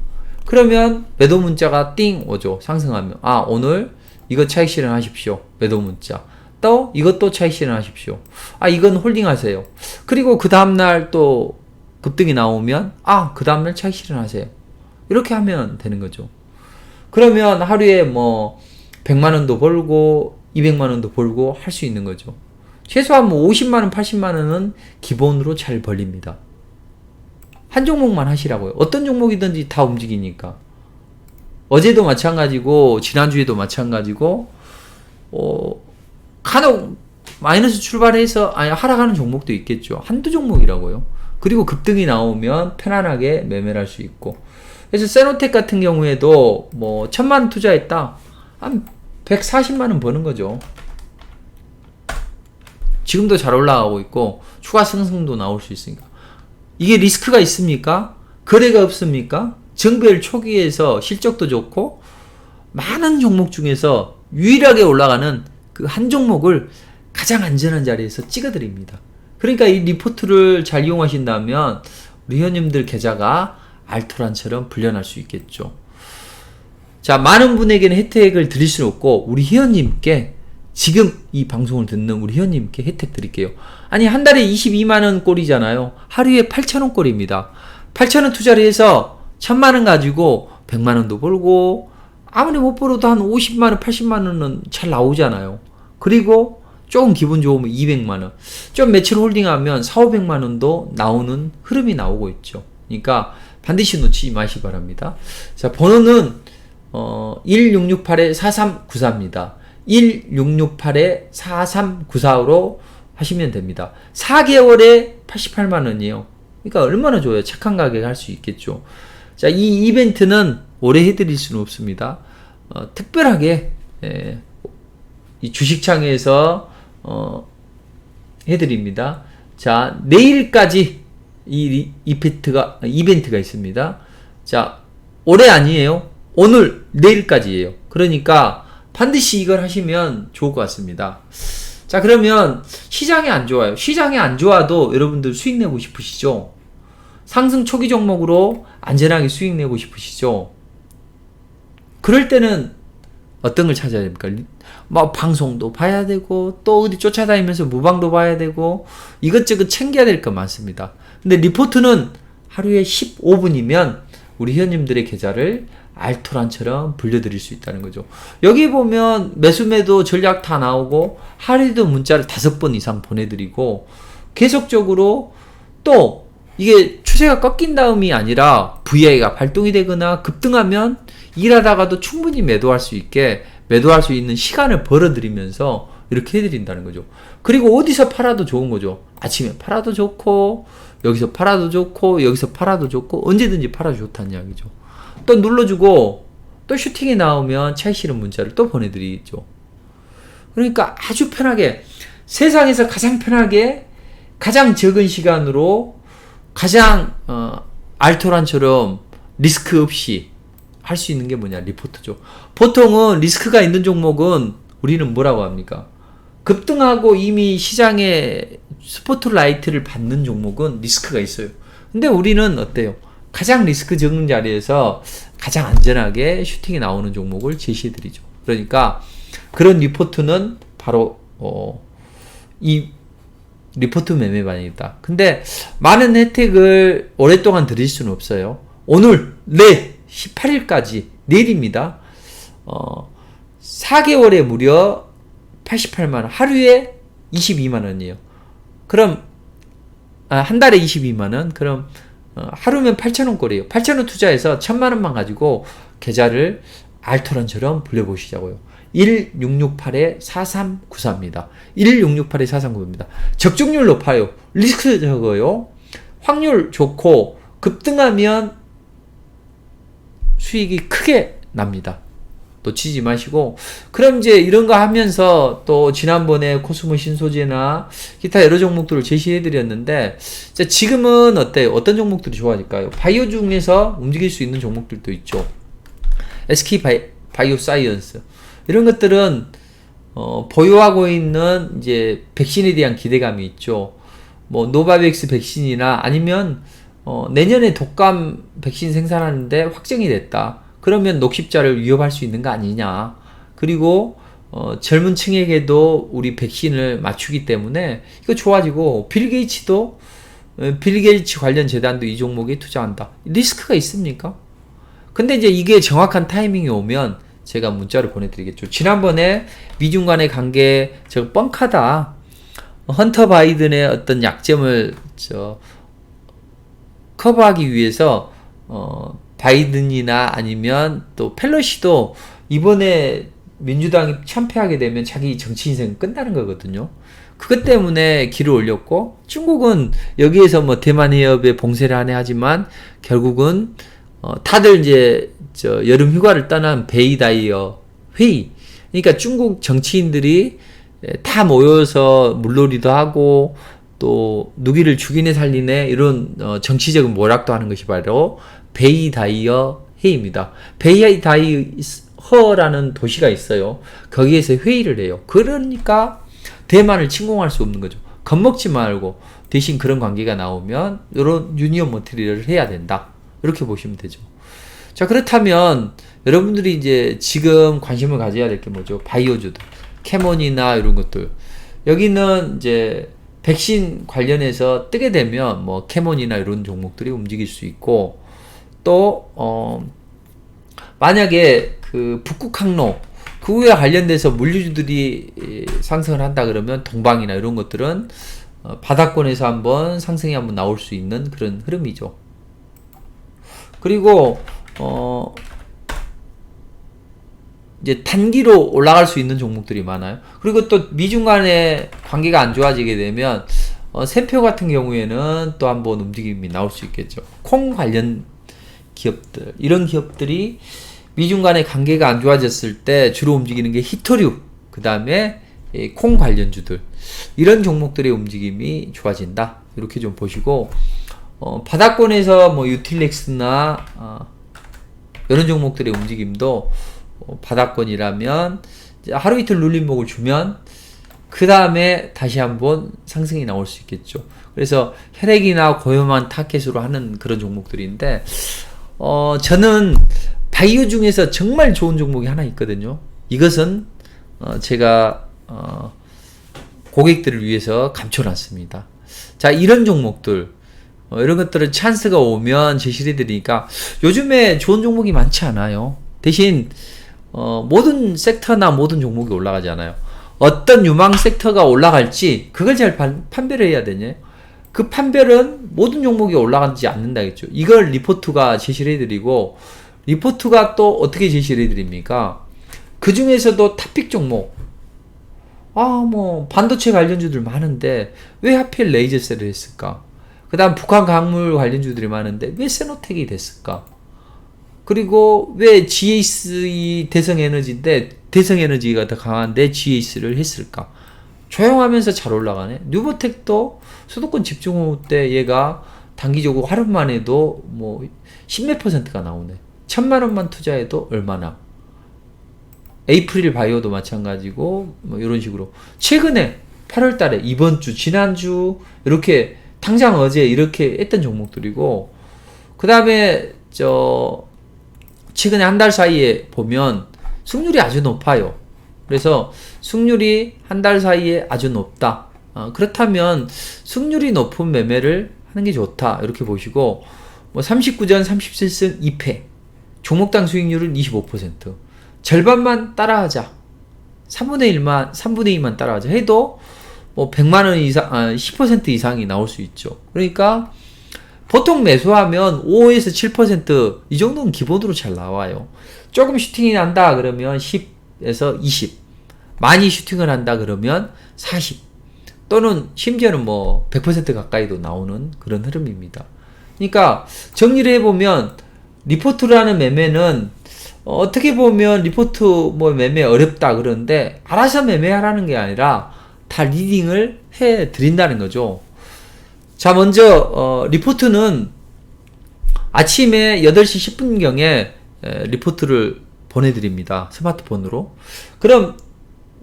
Speaker 1: 그러면 매도 문자가 띵 오죠. 상승하면 오늘 이거 차익 실현하십시오. 매도 문자. 또 이것도 차익 실현하십시오. 아, 이건 홀딩 하세요. 그리고 그 다음날 또 급등이 나오면 그 다음날 차익 실현하세요. 이렇게 하면 되는 거죠. 그러면 하루에 뭐 100만원도 벌고 200만원도 벌고 할 수 있는 거죠. 최소한 뭐 50만원, 80만원은 기본으로 잘 벌립니다. 한 종목만 하시라고요. 어떤 종목이든지 다 움직이니까. 어제도 마찬가지고 지난주에도 마찬가지고 간혹 마이너스 출발해서 하락하는 종목도 있겠죠. 한두 종목이라고요. 그리고 급등이 나오면 편안하게 매매를 할 수 있고. 그래서 세노텍 같은 경우에도 뭐 1000만원 투자했다. 한 140만원 버는 거죠. 지금도 잘 올라가고 있고 추가 상승도 나올 수 있으니까. 이게 리스크가 있습니까? 거래가 없습니까? 정배열 초기에서 실적도 좋고 많은 종목 중에서 유일하게 올라가는 그 한 종목을 가장 안전한 자리에서 찍어드립니다. 그러니까 이 리포트를 잘 이용하신다면 우리 회원님들 계좌가 알토란처럼 불려날 수 있겠죠. 자, 많은 분에게는 혜택을 드릴 수는 없고 우리 회원님께 지금 이 방송을 듣는 우리 회원님께 혜택 드릴게요. 아니, 한 달에 22만원 꼴이잖아요. 하루에 8천원 꼴입니다. 8천원 투자를 해서 1000만원 가지고 100만원도 벌고 아무리 못 벌어도 한 50만원, 80만원은 잘 나오잖아요. 그리고 조금 기분 좋으면 200만원. 좀 며칠 홀딩하면 4,500만원도 나오는 흐름이 나오고 있죠. 그러니까 반드시 놓치지 마시기 바랍니다. 자, 번호는 1668-4394입니다. 1668-4394로 하시면 됩니다. 4개월에 88만원이에요. 그러니까 얼마나 좋아요. 착한 가격에 할 수 있겠죠. 자, 이 이벤트는 오래 해드릴 수는 없습니다. 특별하게 이 주식창에서 해드립니다. 자, 내일까지 이 이벤트가 있습니다. 자, 올해 아니에요. 오늘, 내일까지예요. 그러니까 반드시 이걸 하시면 좋을 것 같습니다. 자, 그러면 시장이 안 좋아요. 시장이 안 좋아도 여러분들 수익 내고 싶으시죠? 상승 초기 종목으로 안전하게 수익 내고 싶으시죠? 그럴 때는 어떤 걸 찾아야 됩니까? 뭐 방송도 봐야 되고 또 어디 쫓아다니면서 무방도 봐야 되고 이것저것 챙겨야 될 거 많습니다. 근데 리포트는 하루에 15분이면 우리 회원님들의 계좌를 알토란처럼 불려드릴 수 있다는 거죠. 여기 보면 매수매도 전략 다 나오고 하루에도 문자를 5번 이상 보내드리고 계속적으로 또 이게 추세가 꺾인 다음이 아니라 VI가 발동이 되거나 급등하면 일하다가도 충분히 매도할 수 있게 매도할 수 있는 시간을 벌어드리면서 이렇게 해드린다는 거죠. 그리고 어디서 팔아도 좋은 거죠. 아침에 팔아도 좋고 여기서 팔아도 좋고 여기서 팔아도 좋고 언제든지 팔아도 좋다는 이야기죠. 또 눌러주고 또 슈팅이 나오면 차익 실현 문자를 또 보내드리죠. 그러니까 아주 편하게 세상에서 가장 편하게 가장 적은 시간으로 가장 알토란처럼 리스크 없이 할 수 있는 게 뭐냐? 리포트죠. 보통은 리스크가 있는 종목은 우리는 뭐라고 합니까? 급등하고 이미 시장에 스포트라이트를 받는 종목은 리스크가 있어요. 근데 우리는 어때요? 가장 리스크 적은 자리에서 가장 안전하게 슈팅이 나오는 종목을 제시해드리죠. 그러니까 그런 리포트는 바로 이 리포트 매매반이다. 근데 많은 혜택을 오랫동안 드릴 수는 없어요. 오늘, 내일 18일까지 내일입니다. 4개월에 무려 88만원, 하루에 22만원이에요. 그럼 한 달에 22만원, 그럼 하루면 8천원 꼴이에요. 8천원 투자해서 1000만원만 가지고 계좌를 알토란처럼 불려보시자고요. 1668-4394입니다. 1668-4394입니다. 적중률 높아요. 리스크 적어요. 확률 좋고 급등하면 수익이 크게 납니다. 놓치지 마시고. 그럼 이제 이런 거 하면서 또 지난번에 코스모 신소재나 기타 여러 종목들을 제시해 드렸는데 지금은 어때요? 어떤 종목들이 좋아질까요? 바이오 중에서 움직일 수 있는 종목들도 있죠. SK 바이오 사이언스 이런 것들은 보유하고 있는 이제 백신에 대한 기대감이 있죠. 뭐 노바백스 백신이나 아니면 내년에 독감 백신 생산하는데 확정이 됐다. 그러면 녹십자를 위협할 수 있는 거 아니냐. 그리고 젊은 층에게도 우리 백신을 맞추기 때문에 이거 좋아지고, 빌 게이츠 관련 재단도 이 종목에 투자한다. 리스크가 있습니까? 근데 이제 이게 정확한 타이밍이 오면 제가 문자를 보내드리겠죠. 지난번에 미중 간의 관계 저 뻥카다. 헌터 바이든의 어떤 약점을 커버하기 위해서 바이든이나 아니면 또 펠로시도 이번에 민주당이 참패하게 되면 자기 정치 인생 끝나는 거거든요. 그것 때문에 길을 올렸고, 중국은 여기에서 뭐 대만 해협에 봉쇄를 하네 하지만 결국은 다들 이제 여름 휴가를 떠난 베이다이어 회의, 그러니까 중국 정치인들이 다 모여서 물놀이도 하고 또 누기를 죽이네 살리네 이런 정치적인 모략도 하는 것이 바로 베이다이어 회의입니다. 베이다이어라는 도시가 있어요. 거기에서 회의를 해요. 그러니까 대만을 침공할 수 없는 거죠. 겁먹지 말고 대신 그런 관계가 나오면 이런 유니언 머티리얼을 해야 된다. 이렇게 보시면 되죠. 자, 그렇다면 여러분들이 이제 지금 관심을 가져야 될 게 뭐죠? 바이오주들, 캐몬이나 이런 것들. 여기는 이제 백신 관련해서 뜨게 되면 뭐 캐몬이나 이런 종목들이 움직일 수 있고, 또 만약에 그 북극 항로 그거에 관련돼서 물류주들이 상승을 한다 그러면 동방이나 이런 것들은 바닥권에서 한번 상승이 한번 나올 수 있는 그런 흐름이죠. 그리고 이제 단기로 올라갈 수 있는 종목들이 많아요. 그리고 또 미중 간의 관계가 안 좋아지게 되면 샘표 같은 경우에는 또 한번 움직임이 나올 수 있겠죠. 콩 관련 기업들, 이런 기업들이 미중 간의 관계가 안 좋아졌을 때 주로 움직이는 게 히토류, 그 다음에 콩 관련주들, 이런 종목들의 움직임이 좋아진다. 이렇게 좀 보시고, 바닥권에서 뭐 유틸렉스나 이런 종목들의 움직임도 바닥권이라면 하루 이틀 눌림목을 주면 그 다음에 다시 한번 상승이 나올 수 있겠죠. 그래서 혈액이나 고요만 타켓으로 하는 그런 종목들인데, 저는 바이오 중에서 정말 좋은 종목이 하나 있거든요. 이것은 제가 고객들을 위해서 감춰놨습니다. 자, 이런 종목들, 이런 것들은 찬스가 오면 제시해 드리니까, 요즘에 좋은 종목이 많지 않아요. 대신 모든 섹터나 모든 종목이 올라가지 않아요. 어떤 유망 섹터가 올라갈지 그걸 잘 판별을 해야 되냐. 그 판별은 모든 종목이 올라가지 않는다겠죠. 이걸 리포트가 제시를 해드리고, 리포트가 또 어떻게 제시를 해드립니까? 그 중에서도 탑픽 종목, 뭐 반도체 관련주들 많은데 왜 하필 레이저셀을 했을까? 그 다음 북한 강물 관련주들이 많은데 왜 세노텍이 됐을까? 그리고 왜 GAC 대성에너지인데 대성에너지가 더 강한데 GAC를 했을까? 조용하면서 잘 올라가네. 뉴버텍도 수도권 집중호우 때 얘가 단기적으로 하루만 해도 뭐 10몇 %가 나오네. 1000만원만 투자해도 얼마나. 에이프릴 바이오도 마찬가지고 뭐 이런 식으로 최근에 8월 달에 이번 주 지난주 이렇게 당장 어제 이렇게 했던 종목들이고, 그 다음에 최근에 한 달 사이에 보면 승률이 아주 높아요. 그래서 승률이 한 달 사이에 아주 높다. 그렇다면 승률이 높은 매매를 하는 게 좋다. 이렇게 보시고, 뭐 39전 37승 2패, 종목당 수익률은 25%, 절반만 따라하자, 3분의 2만 따라하자 해도 뭐 100만원 이상, 10% 이상이 나올 수 있죠. 그러니까 보통 매수하면 5에서 7% 이 정도는 기본으로 잘 나와요. 조금 슈팅이 난다 그러면 10에서 20, 많이 슈팅을 한다 그러면 40, 또는 심지어는 뭐 100% 가까이도 나오는 그런 흐름입니다. 그러니까 정리를 해보면, 리포트라는 매매는 어떻게 보면 리포트 뭐 매매 어렵다 그러는데, 알아서 매매하라는 게 아니라 다 리딩을 해 드린다는 거죠. 자, 먼저 리포트는 아침에 8시 10분경에 리포트를 보내드립니다. 스마트폰으로. 그럼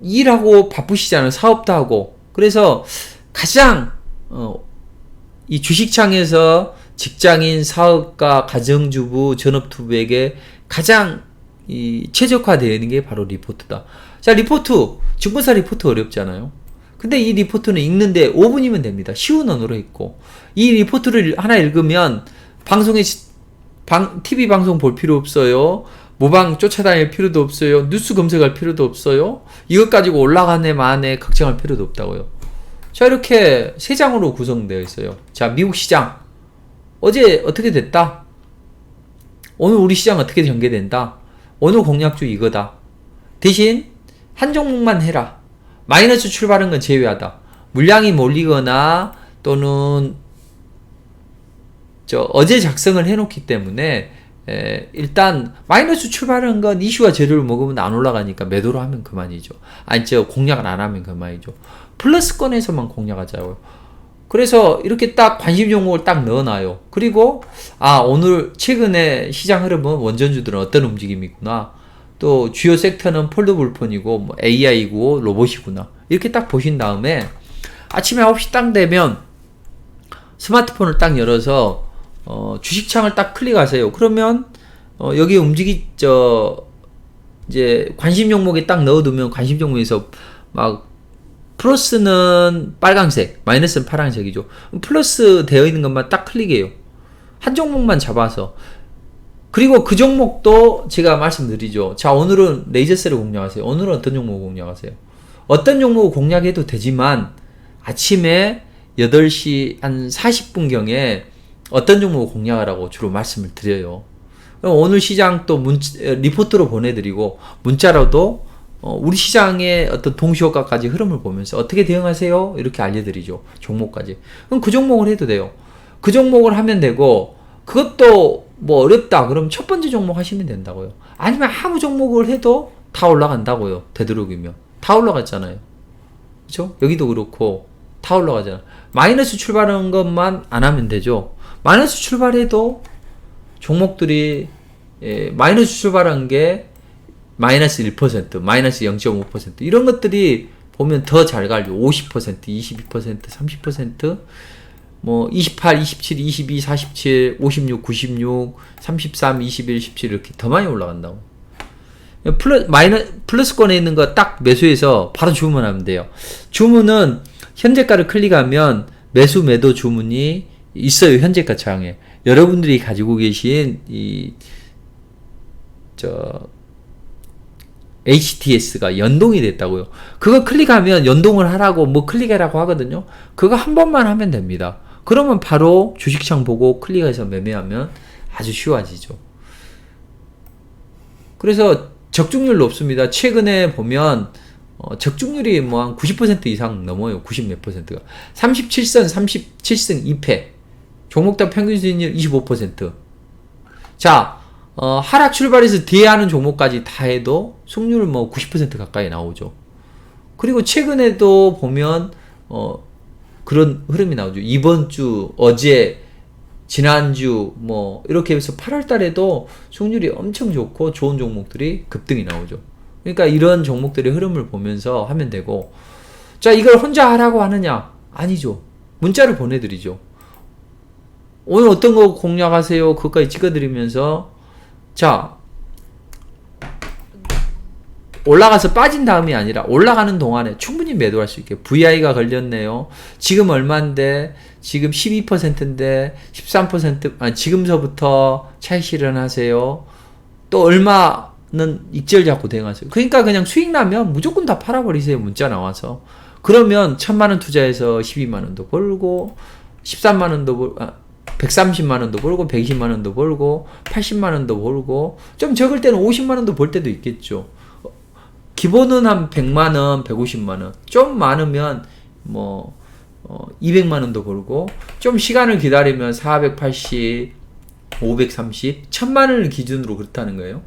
Speaker 1: 일하고 바쁘시잖아요. 사업도 하고. 그래서 가장 이 주식창에서 직장인, 사업가, 가정주부, 전업주부에게 가장 최적화되어 있는 게 바로 리포트다. 자, 리포트. 증권사 리포트 어렵잖아요. 근데 이 리포트는 읽는데 5분이면 됩니다. 쉬운 언어로 있고. 이 리포트를 하나 읽으면 TV 방송 볼 필요 없어요. 모방 쫓아다닐 필요도 없어요. 뉴스 검색할 필요도 없어요. 이것 가지고 올라가네 마네 걱정할 필요도 없다고요. 자, 이렇게 3장으로 구성되어 있어요. 자, 미국 시장. 어제 어떻게 됐다? 오늘 우리 시장 어떻게 전개된다? 오늘 공략주 이거다. 대신 한 종목만 해라. 마이너스 출발한 건 제외하다. 물량이 몰리거나 또는 어제 작성을 해놓기 때문에 일단 마이너스 출발한 건 이슈와 재료를 먹으면 안 올라가니까 매도로 하면 그만이죠. 아니 공략을 안 하면 그만이죠. 플러스권에서만 공략하자고요. 그래서 이렇게 딱 관심 종목을 딱 넣어놔요. 그리고 오늘 최근에 시장 흐름은 원전주들은 어떤 움직임이구나. 또 주요 섹터는 폴더블폰이고 뭐 AI고 로봇이구나. 이렇게 딱 보신 다음에 아침에 9시 딱 되면 스마트폰을 딱 열어서 주식창을 딱 클릭하세요. 그러면 여기 이제 관심 종목에 딱 넣어두면 관심 종목에서 막 플러스는 빨강색, 마이너스는 파란색이죠. 플러스 되어 있는 것만 딱 클릭해요. 한 종목만 잡아서. 그리고 그 종목도 제가 말씀드리죠. 자, 오늘은 레이저셀을 공략하세요. 오늘은 어떤 종목을 공략하세요? 어떤 종목을 공략해도 되지만 아침에 8시 한 40분경에 어떤 종목을 공략하라고 주로 말씀을 드려요. 오늘 시장 또 리포트로 보내드리고 문자로도 우리 시장의 어떤 동시효과까지 흐름을 보면서 어떻게 대응하세요? 이렇게 알려드리죠. 종목까지. 그럼 그 종목을 해도 돼요. 그 종목을 하면 되고 그것도 뭐 어렵다 그럼 첫 번째 종목 하시면 된다고요. 아니면 아무 종목을 해도 다 올라간다고요. 되도록이면. 다 올라갔잖아요. 그렇죠? 여기도 그렇고 다 올라가잖아. 마이너스 출발하는 것만 안 하면 되죠. 마이너스 출발해도 종목들이 마이너스 출발한 게 마이너스 1%, 마이너스 0.5% 이런 것들이 보면 더 잘 갈죠. 50%, 22%, 30%, 뭐 28, 27, 22, 47, 56, 96, 33, 21, 17 이렇게 더 많이 올라간다고. 플러스권에 있는 거 딱 매수해서 바로 주문하면 돼요. 주문은 현재가를 클릭하면 매수 매도 주문이 있어요. 현재가 창에. 여러분들이 가지고 계신 HTS가 연동이 됐다고요. 그거 클릭하면 연동을 하라고 뭐 클릭하라고 하거든요. 그거 한 번만 하면 됩니다. 그러면 바로 주식창 보고 클릭해서 매매하면 아주 쉬워지죠. 그래서 적중률 높습니다. 최근에 보면 적중률이 뭐 한 90% 이상 넘어요. 90 몇 %가. 37선 37승 2패. 종목당 평균 수익률 25%. 자, 하락 출발해서 뒤에 하는 종목까지 다 해도 승률은 뭐 90% 가까이 나오죠. 그리고 최근에도 보면 그런 흐름이 나오죠. 이번 주, 어제, 지난주 뭐 이렇게 해서 8월 달에도 승률이 엄청 좋고 좋은 종목들이 급등이 나오죠. 그러니까 이런 종목들의 흐름을 보면서 하면 되고, 자, 이걸 혼자 하라고 하느냐? 아니죠. 문자를 보내드리죠. 오늘 어떤 거 공략하세요? 그것까지 찍어드리면서, 자, 올라가서 빠진 다음이 아니라 올라가는 동안에 충분히 매도할 수 있게. VI가 걸렸네요. 지금 얼마인데, 지금 12%인데, 13%, 지금서부터 차익 실현하세요. 또 얼마는 익절 잡고 대응하세요. 그러니까 그냥 수익 나면 무조건 다 팔아버리세요. 문자 나와서. 그러면 1000만원 투자해서 12만원도 벌고, 13만원도 벌고, 130만원도 벌고, 120만원도 벌고, 80만원도 벌고, 좀 적을 때는 50만원도 벌 때도 있겠죠. 기본은 한 100만원, 150만원. 좀 많으면, 200만원도 벌고, 좀 시간을 기다리면 480, 530, 1000만원을 기준으로 그렇다는 거예요.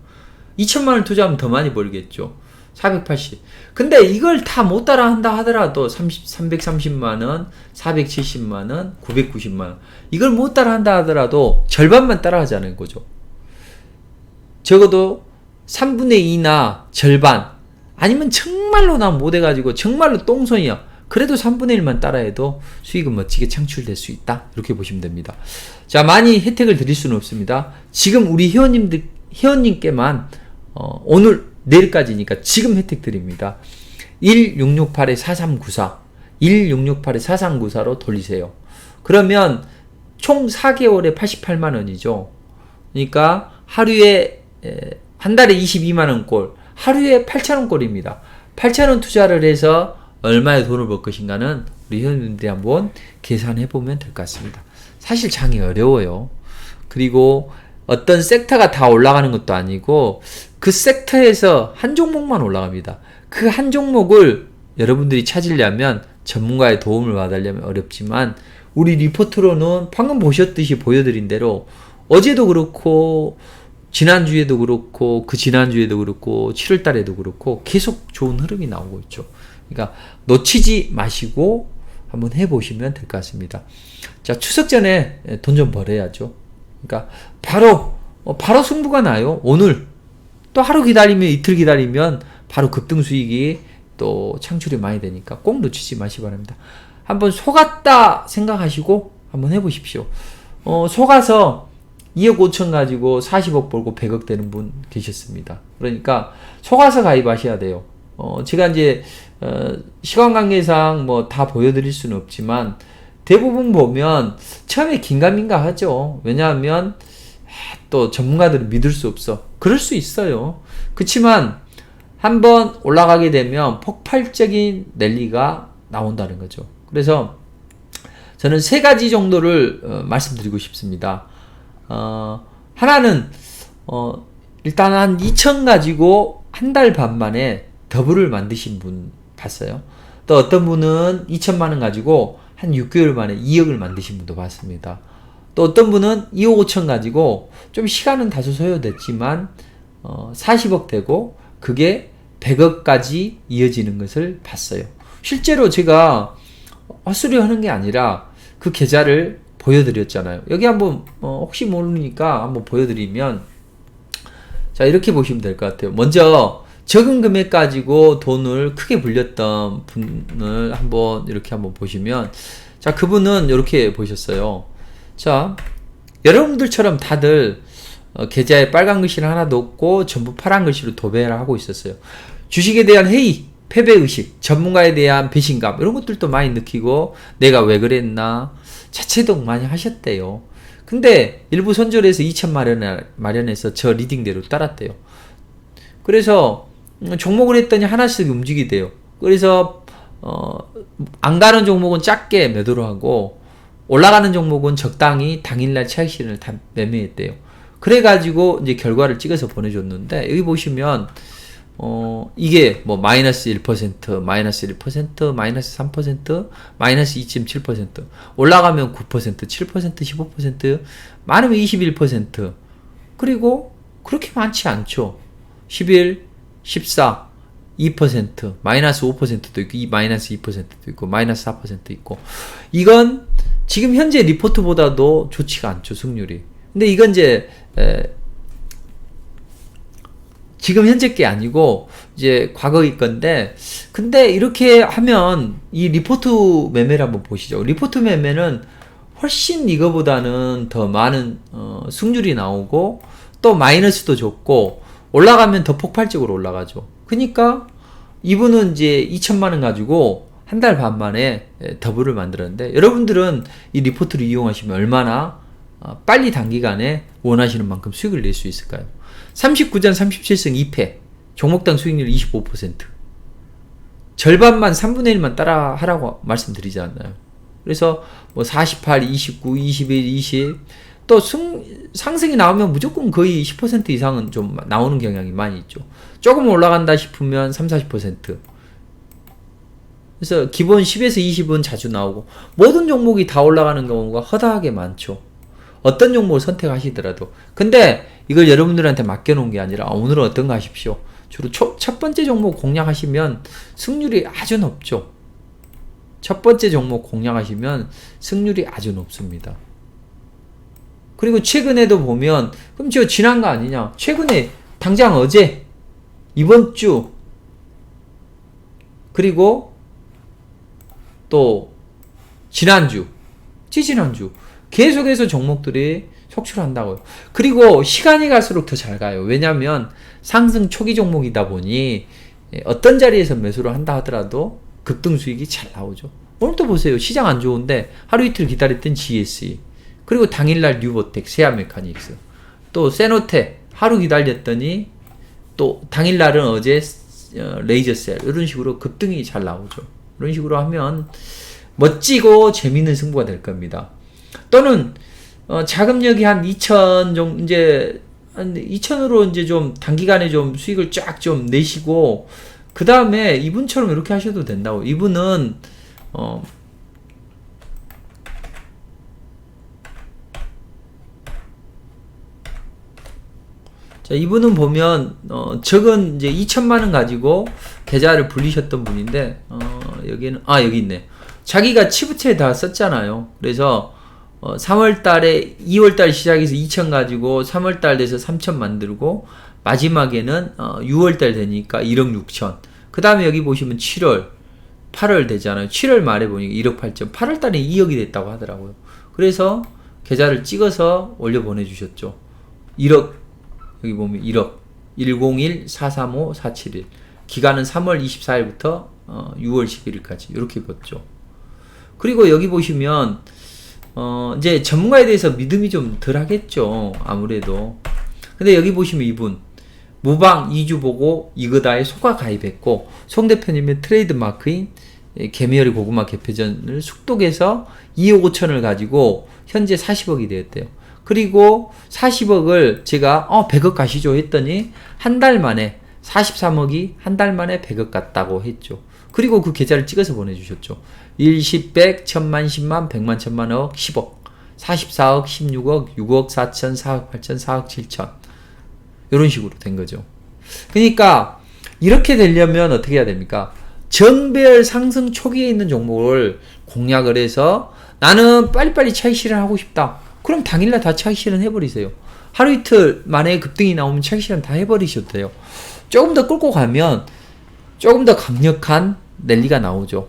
Speaker 1: 2000만원 투자하면 더 많이 벌겠죠. 480. 근데 이걸 다 못 따라 한다 하더라도 330만원, 470만원, 990만원. 이걸 못 따라 한다 하더라도 절반만 따라 하자는 거죠. 적어도 3분의 2나 절반. 아니면 정말로 나 못해가지고 정말로 똥손이야. 그래도 3분의 1만 따라해도 수익은 멋지게 창출될 수 있다. 이렇게 보시면 됩니다. 자, 많이 혜택을 드릴 수는 없습니다. 지금 우리 회원님께만 오늘 내일까지니까 지금 혜택 드립니다. 1668-4394 1668-4394로 돌리세요. 그러면 총 4개월에 88만원이죠. 그러니까 하루에 한 달에 22만원 꼴, 하루에 8천원 꼴입니다. 8천원 투자를 해서 얼마의 돈을 벌 것인가는 우리 회원님들이 한번 계산해 보면 될 것 같습니다. 사실 장이 어려워요. 그리고 어떤 섹터가 다 올라가는 것도 아니고 그 섹터에서 한 종목만 올라갑니다. 그 한 종목을 여러분들이 찾으려면 전문가의 도움을 받으려면 어렵지만 우리 리포트로는 방금 보셨듯이 보여드린 대로 어제도 그렇고 지난주에도 그렇고 그 지난주에도 그렇고 7월달에도 그렇고 계속 좋은 흐름이 나오고 있죠. 그러니까 놓치지 마시고 한번 해보시면 될 것 같습니다. 자, 추석 전에 돈 좀 벌어야죠. 그러니까 바로 승부가 나요. 오늘 또 하루 기다리면 이틀 기다리면 바로 급등 수익이 또 창출이 많이 되니까 꼭 놓치지 마시기 바랍니다. 한번 속았다 생각하시고 한번 해보십시오. 속아서 2억 5천 가지고 40억 벌고 100억 되는 분 계셨습니다. 그러니까 속아서 가입하셔야 돼요. 제가 이제 시간 관계상 뭐 다 보여드릴 수는 없지만 대부분 보면 처음에 긴가민가 하죠. 왜냐하면 또 전문가들은 믿을 수 없어. 그럴 수 있어요. 그렇지만 한번 올라가게 되면 폭발적인 랠리가 나온다는 거죠. 그래서 저는 세 가지 정도를 말씀드리고 싶습니다. 하나는 일단 한 2천 가지고 한 달 반 만에 더블을 만드신 분 봤어요. 또 어떤 분은 2천만원 가지고 한 6개월 만에 2억을 만드신 분도 봤습니다. 또 어떤 분은 2억 5천 가지고 좀 시간은 다소 소요됐지만 40억 되고 그게 100억까지 이어지는 것을 봤어요. 실제로 제가 헛소리 하는 게 아니라 그 계좌를 보여드렸잖아요. 여기 한번 혹시 모르니까 한번 보여드리면 자, 이렇게 보시면 될 것 같아요. 먼저 적은 금액 가지고 돈을 크게 불렸던 분을 이렇게 한번 보시면 자, 그분은 이렇게 보셨어요. 자, 여러분들처럼 다들 계좌에 빨간 글씨는 하나도 없고 전부 파란 글씨로 도배를 하고 있었어요. 주식에 대한 회의, 패배의식, 전문가에 대한 배신감 이런 것들도 많이 느끼고 내가 왜 그랬나 자체동 많이 하셨대요. 근데 일부 손절해서 2천 마련해서 저 리딩대로 따랐대요. 그래서 종목을 했더니 하나씩 움직이대요. 그래서 안 가는 종목은 작게 매도를 하고 올라가는 종목은 적당히 당일날 차익 실현을 다 매매했대요. 그래가지고 이제 결과를 찍어서 보내줬는데 여기 보시면 이게 뭐 마이너스 1%, 마이너스 1%, 마이너스 3%, 마이너스 2.7%, 올라가면 9%, 7%, 15%, 많으면 21%, 그리고 그렇게 많지 않죠. 11, 14, 2%, 마이너스 5%도 있고, 마이너스 2%도 있고, 마이너스 4% 있고, 이건 지금 현재 리포트보다도 좋지가 않죠, 승률이. 근데 이건 이제, 지금 현재 게 아니고 이제 과거의 건데 근데 이렇게 하면 이 리포트 매매를 한번 보시죠. 리포트 매매는 훨씬 이거보다는 더 많은 승률이 나오고 또 마이너스도 좋고 올라가면 더 폭발적으로 올라가죠. 그러니까 이분은 이제 2천만원 가지고 한 달 반 만에 더블을 만들었는데 여러분들은 이 리포트를 이용하시면 얼마나 빨리 단기간에 원하시는 만큼 수익을 낼 수 있을까요? 39전 37승 2패, 종목당 수익률 25%. 절반만 3분의 1만 따라 하라고 말씀드리지 않나요? 그래서 뭐 48, 29, 21, 20, 또 상승이 나오면 무조건 거의 10% 이상은 좀 나오는 경향이 많이 있죠. 조금 올라간다 싶으면 3, 40%. 그래서 기본 10에서 20은 자주 나오고 모든 종목이 다 올라가는 경우가 허다하게 많죠. 어떤 종목을 선택하시더라도. 근데 이걸 여러분들한테 맡겨놓은 게 아니라 오늘은 어떤 거 하십시오. 주로 첫 번째 종목 공략하시면 승률이 아주 높죠. 첫 번째 종목 공략하시면 승률이 아주 높습니다. 그리고 최근에도 보면 그럼 저 지난 거 아니냐. 최근에 당장 어제 이번 주 그리고 또 지난주 지지난주 계속해서 종목들이 속출한다고요. 그리고 시간이 갈수록 더 잘 가요. 왜냐하면 상승 초기 종목이다 보니 어떤 자리에서 매수를 한다 하더라도 급등 수익이 잘 나오죠. 오늘도 보세요. 시장 안 좋은데 하루 이틀 기다렸던 GSE, 그리고 당일날 뉴보텍, 세아메카닉스, 또 세노테 하루 기다렸더니 또 당일날은 어제 레이저셀, 이런 식으로 급등이 잘 나오죠. 이런 식으로 하면 멋지고 재미있는 승부가 될 겁니다. 또는 자금력이 한 2천 정도, 이제 한 2천으로 이제 좀 단기간에 좀 수익을 쫙 좀 내시고, 그 다음에 이분처럼 이렇게 하셔도 된다고. 이분은 자, 이분은 보면 적은 이제 2천만 원 가지고 계좌를 불리셨던 분인데, 여기는 여기 있네. 자기가 치부채 다 썼잖아요. 그래서 3월 달에 2월 달 시작해서 2천 가지고 3월 달 돼서 3천 만들고, 마지막에는 6월 달 되니까 1억 6천. 그 다음에 여기 보시면 7월, 8월 되잖아요. 7월 말에 보니까 1억 8천. 8월 달에 2억이 됐다고 하더라고요. 그래서 계좌를 찍어서 올려 보내주셨죠. 1억, 여기 보면 1억. 101-435-471. 기간은 3월 24일부터 6월 11일까지. 이렇게 봤죠. 그리고 여기 보시면 이제 전문가에 대해서 믿음이 좀 덜 하겠죠. 아무래도. 근데 여기 보시면 이분 무방 2주 보고 이거다에 소가 가입했고, 송 대표님의 트레이드 마크인 개미열이 고구마 개표전을 숙독해서 2억 5천을 가지고 현재 40억이 되었대요. 그리고 40억을 제가 100억 가시죠 했더니 한 달 만에 43억이 한 달 만에 100억 갔다고 했죠. 그리고 그 계좌를 찍어서 보내주셨죠. 1, 10, 100, 1000만, 10만, 100만, 1000만억, 10억, 44억, 16억, 6억 4천, 4억 8천, 4억 7천. 이런 식으로 된 거죠. 그러니까 이렇게 되려면 어떻게 해야 됩니까? 정배열 상승 초기에 있는 종목을 공략을 해서 나는 빨리빨리 차익 실현하고 싶다. 그럼 당일날 다 차익 실현 해버리세요. 하루 이틀 만에 급등이 나오면 차익 실현 다 해버리셔도 돼요. 조금 더 끌고 가면 조금 더 강력한 랠리가 나오죠.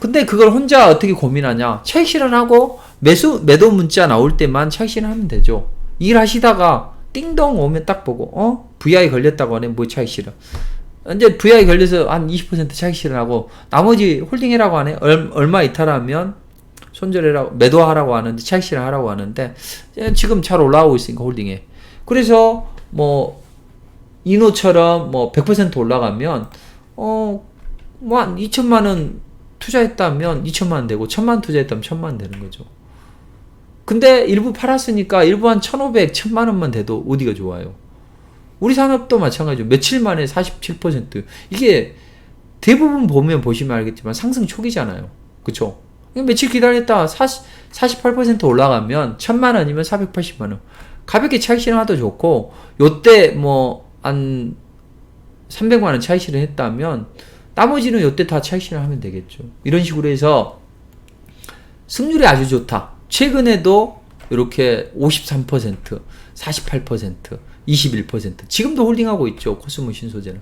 Speaker 1: 근데 그걸 혼자 어떻게 고민하냐? 차익 실현하고 매도 문자 나올 때만 차익 실현하면 되죠. 일하시다가 띵동 오면 딱 보고 VI 걸렸다고 하네. 뭐 차익 실현. 이제 VI 걸려서 한 20% 차익 실현하고 나머지 홀딩해라고 하네. 얼마 이탈하면 손절해라고, 매도하라고 하는데, 차익 실현하라고 하는데, 지금 잘 올라가고 있으니까 홀딩해. 그래서 뭐 이노처럼 뭐 100% 올라가면 뭐 한 2천만 원 투자했다면 2천만 원 되고, 1천만 원 투자했다면 1천만 원 되는 거죠. 근데 일부 팔았으니까 일부 한 1,500, 1,000만 원만 돼도 어디가 좋아요? 우리 산업도 마찬가지죠. 며칠 만에 47%. 이게 대부분 보시면 알겠지만 상승 초기잖아요. 그쵸? 며칠 기다렸다 48% 올라가면 1,000만 원이면 480만 원. 가볍게 차익 실현하도 좋고, 요때 뭐 한 300만 원 차익 실현했다면 나머지는 요때 다 차익 실현하면 되겠죠. 이런 식으로 해서 승률이 아주 좋다. 최근에도 이렇게 53%, 48%, 21%. 지금도 홀딩하고 있죠. 코스모 신소재는.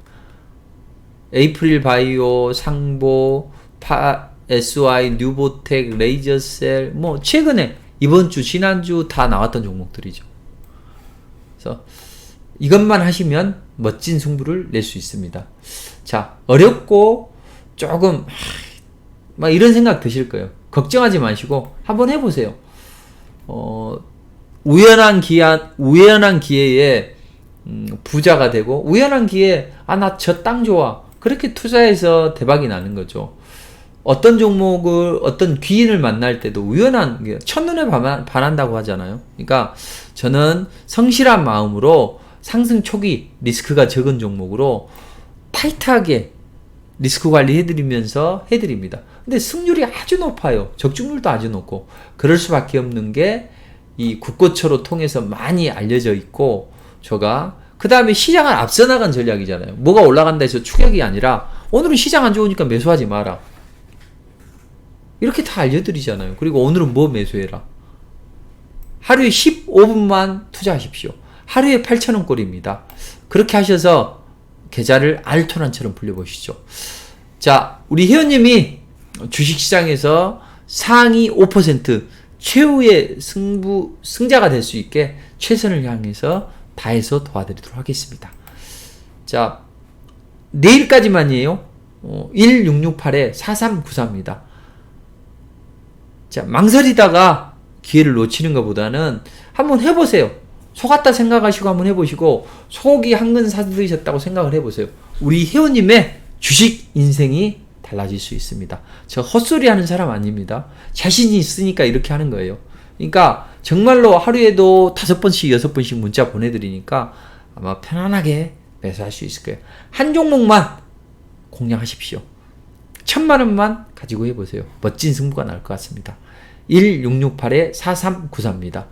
Speaker 1: 에이프릴 바이오, 상보, SY, 뉴보텍, 레이저셀, 뭐 최근에 이번 주, 지난주 다 나왔던 종목들이죠. 그래서 이것만 하시면 멋진 승부를 낼 수 있습니다. 자, 어렵고 조금 막 이런 생각 드실 거예요. 걱정하지 마시고 한번 해보세요. 우연한 기회에 부자가 되고, 우연한 기회에 나 저 땅 좋아, 그렇게 투자해서 대박이 나는 거죠. 어떤 종목을, 어떤 귀인을 만날 때도 우연한, 첫눈에 반한다고 하잖아요. 그러니까 저는 성실한 마음으로 상승 초기 리스크가 적은 종목으로 타이트하게 리스크 관리 해드립니다. 근데 승률이 아주 높아요. 적중률도 아주 높고. 그럴 수밖에 없는 게 이 국고초로 통해서 많이 알려져 있고, 그 다음에 시장을 앞서 나간 전략이잖아요. 뭐가 올라간다 해서 추격이 아니라, 오늘은 시장 안 좋으니까 매수하지 마라, 이렇게 다 알려드리잖아요. 그리고 오늘은 뭐 매수해라. 하루에 15분만 투자하십시오. 하루에 8,000원 꼴입니다. 그렇게 하셔서 계좌를 알토란처럼 불려보시죠. 자, 우리 회원님이 주식시장에서 상위 5%, 최후의 승자가 될 수 있게 최선을 향해서 다해서 도와드리도록 하겠습니다. 자, 내일까지만이에요. 1668-4394입니다. 자, 망설이다가 기회를 놓치는 것보다는 한번 해보세요. 속았다 생각하시고 한번 해보시고, 속이 한근 사들이셨다고 생각을 해보세요. 우리 회원님의 주식 인생이 달라질 수 있습니다. 저 헛소리 하는 사람 아닙니다. 자신이 있으니까 이렇게 하는 거예요. 그러니까 정말로 하루에도 5번씩 6번씩 문자 보내드리니까 아마 편안하게 매수할 수 있을 거예요. 한 종목만 공략하십시오. 1000만원만 가지고 해보세요. 멋진 승부가 날 것 같습니다. 1668-4394입니다.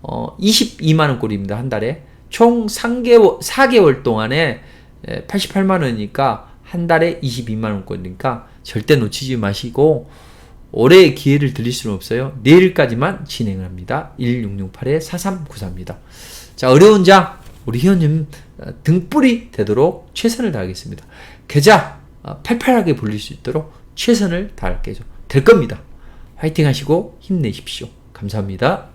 Speaker 1: 22만원 꼴입니다. 한 달에. 총 4개월 동안에 88만원이니까 한 달에 22만원 꼴이니까 절대 놓치지 마시고, 올해의 기회를 드릴 수는 없어요. 내일까지만 진행을 합니다. 1668-4394입니다. 자, 어려운 장 우리 회원님 등불이 되도록 최선을 다하겠습니다. 계좌 팔팔하게 불릴 수 있도록 최선을 다할게요. 될 겁니다. 화이팅 하시고 힘내십시오. 감사합니다.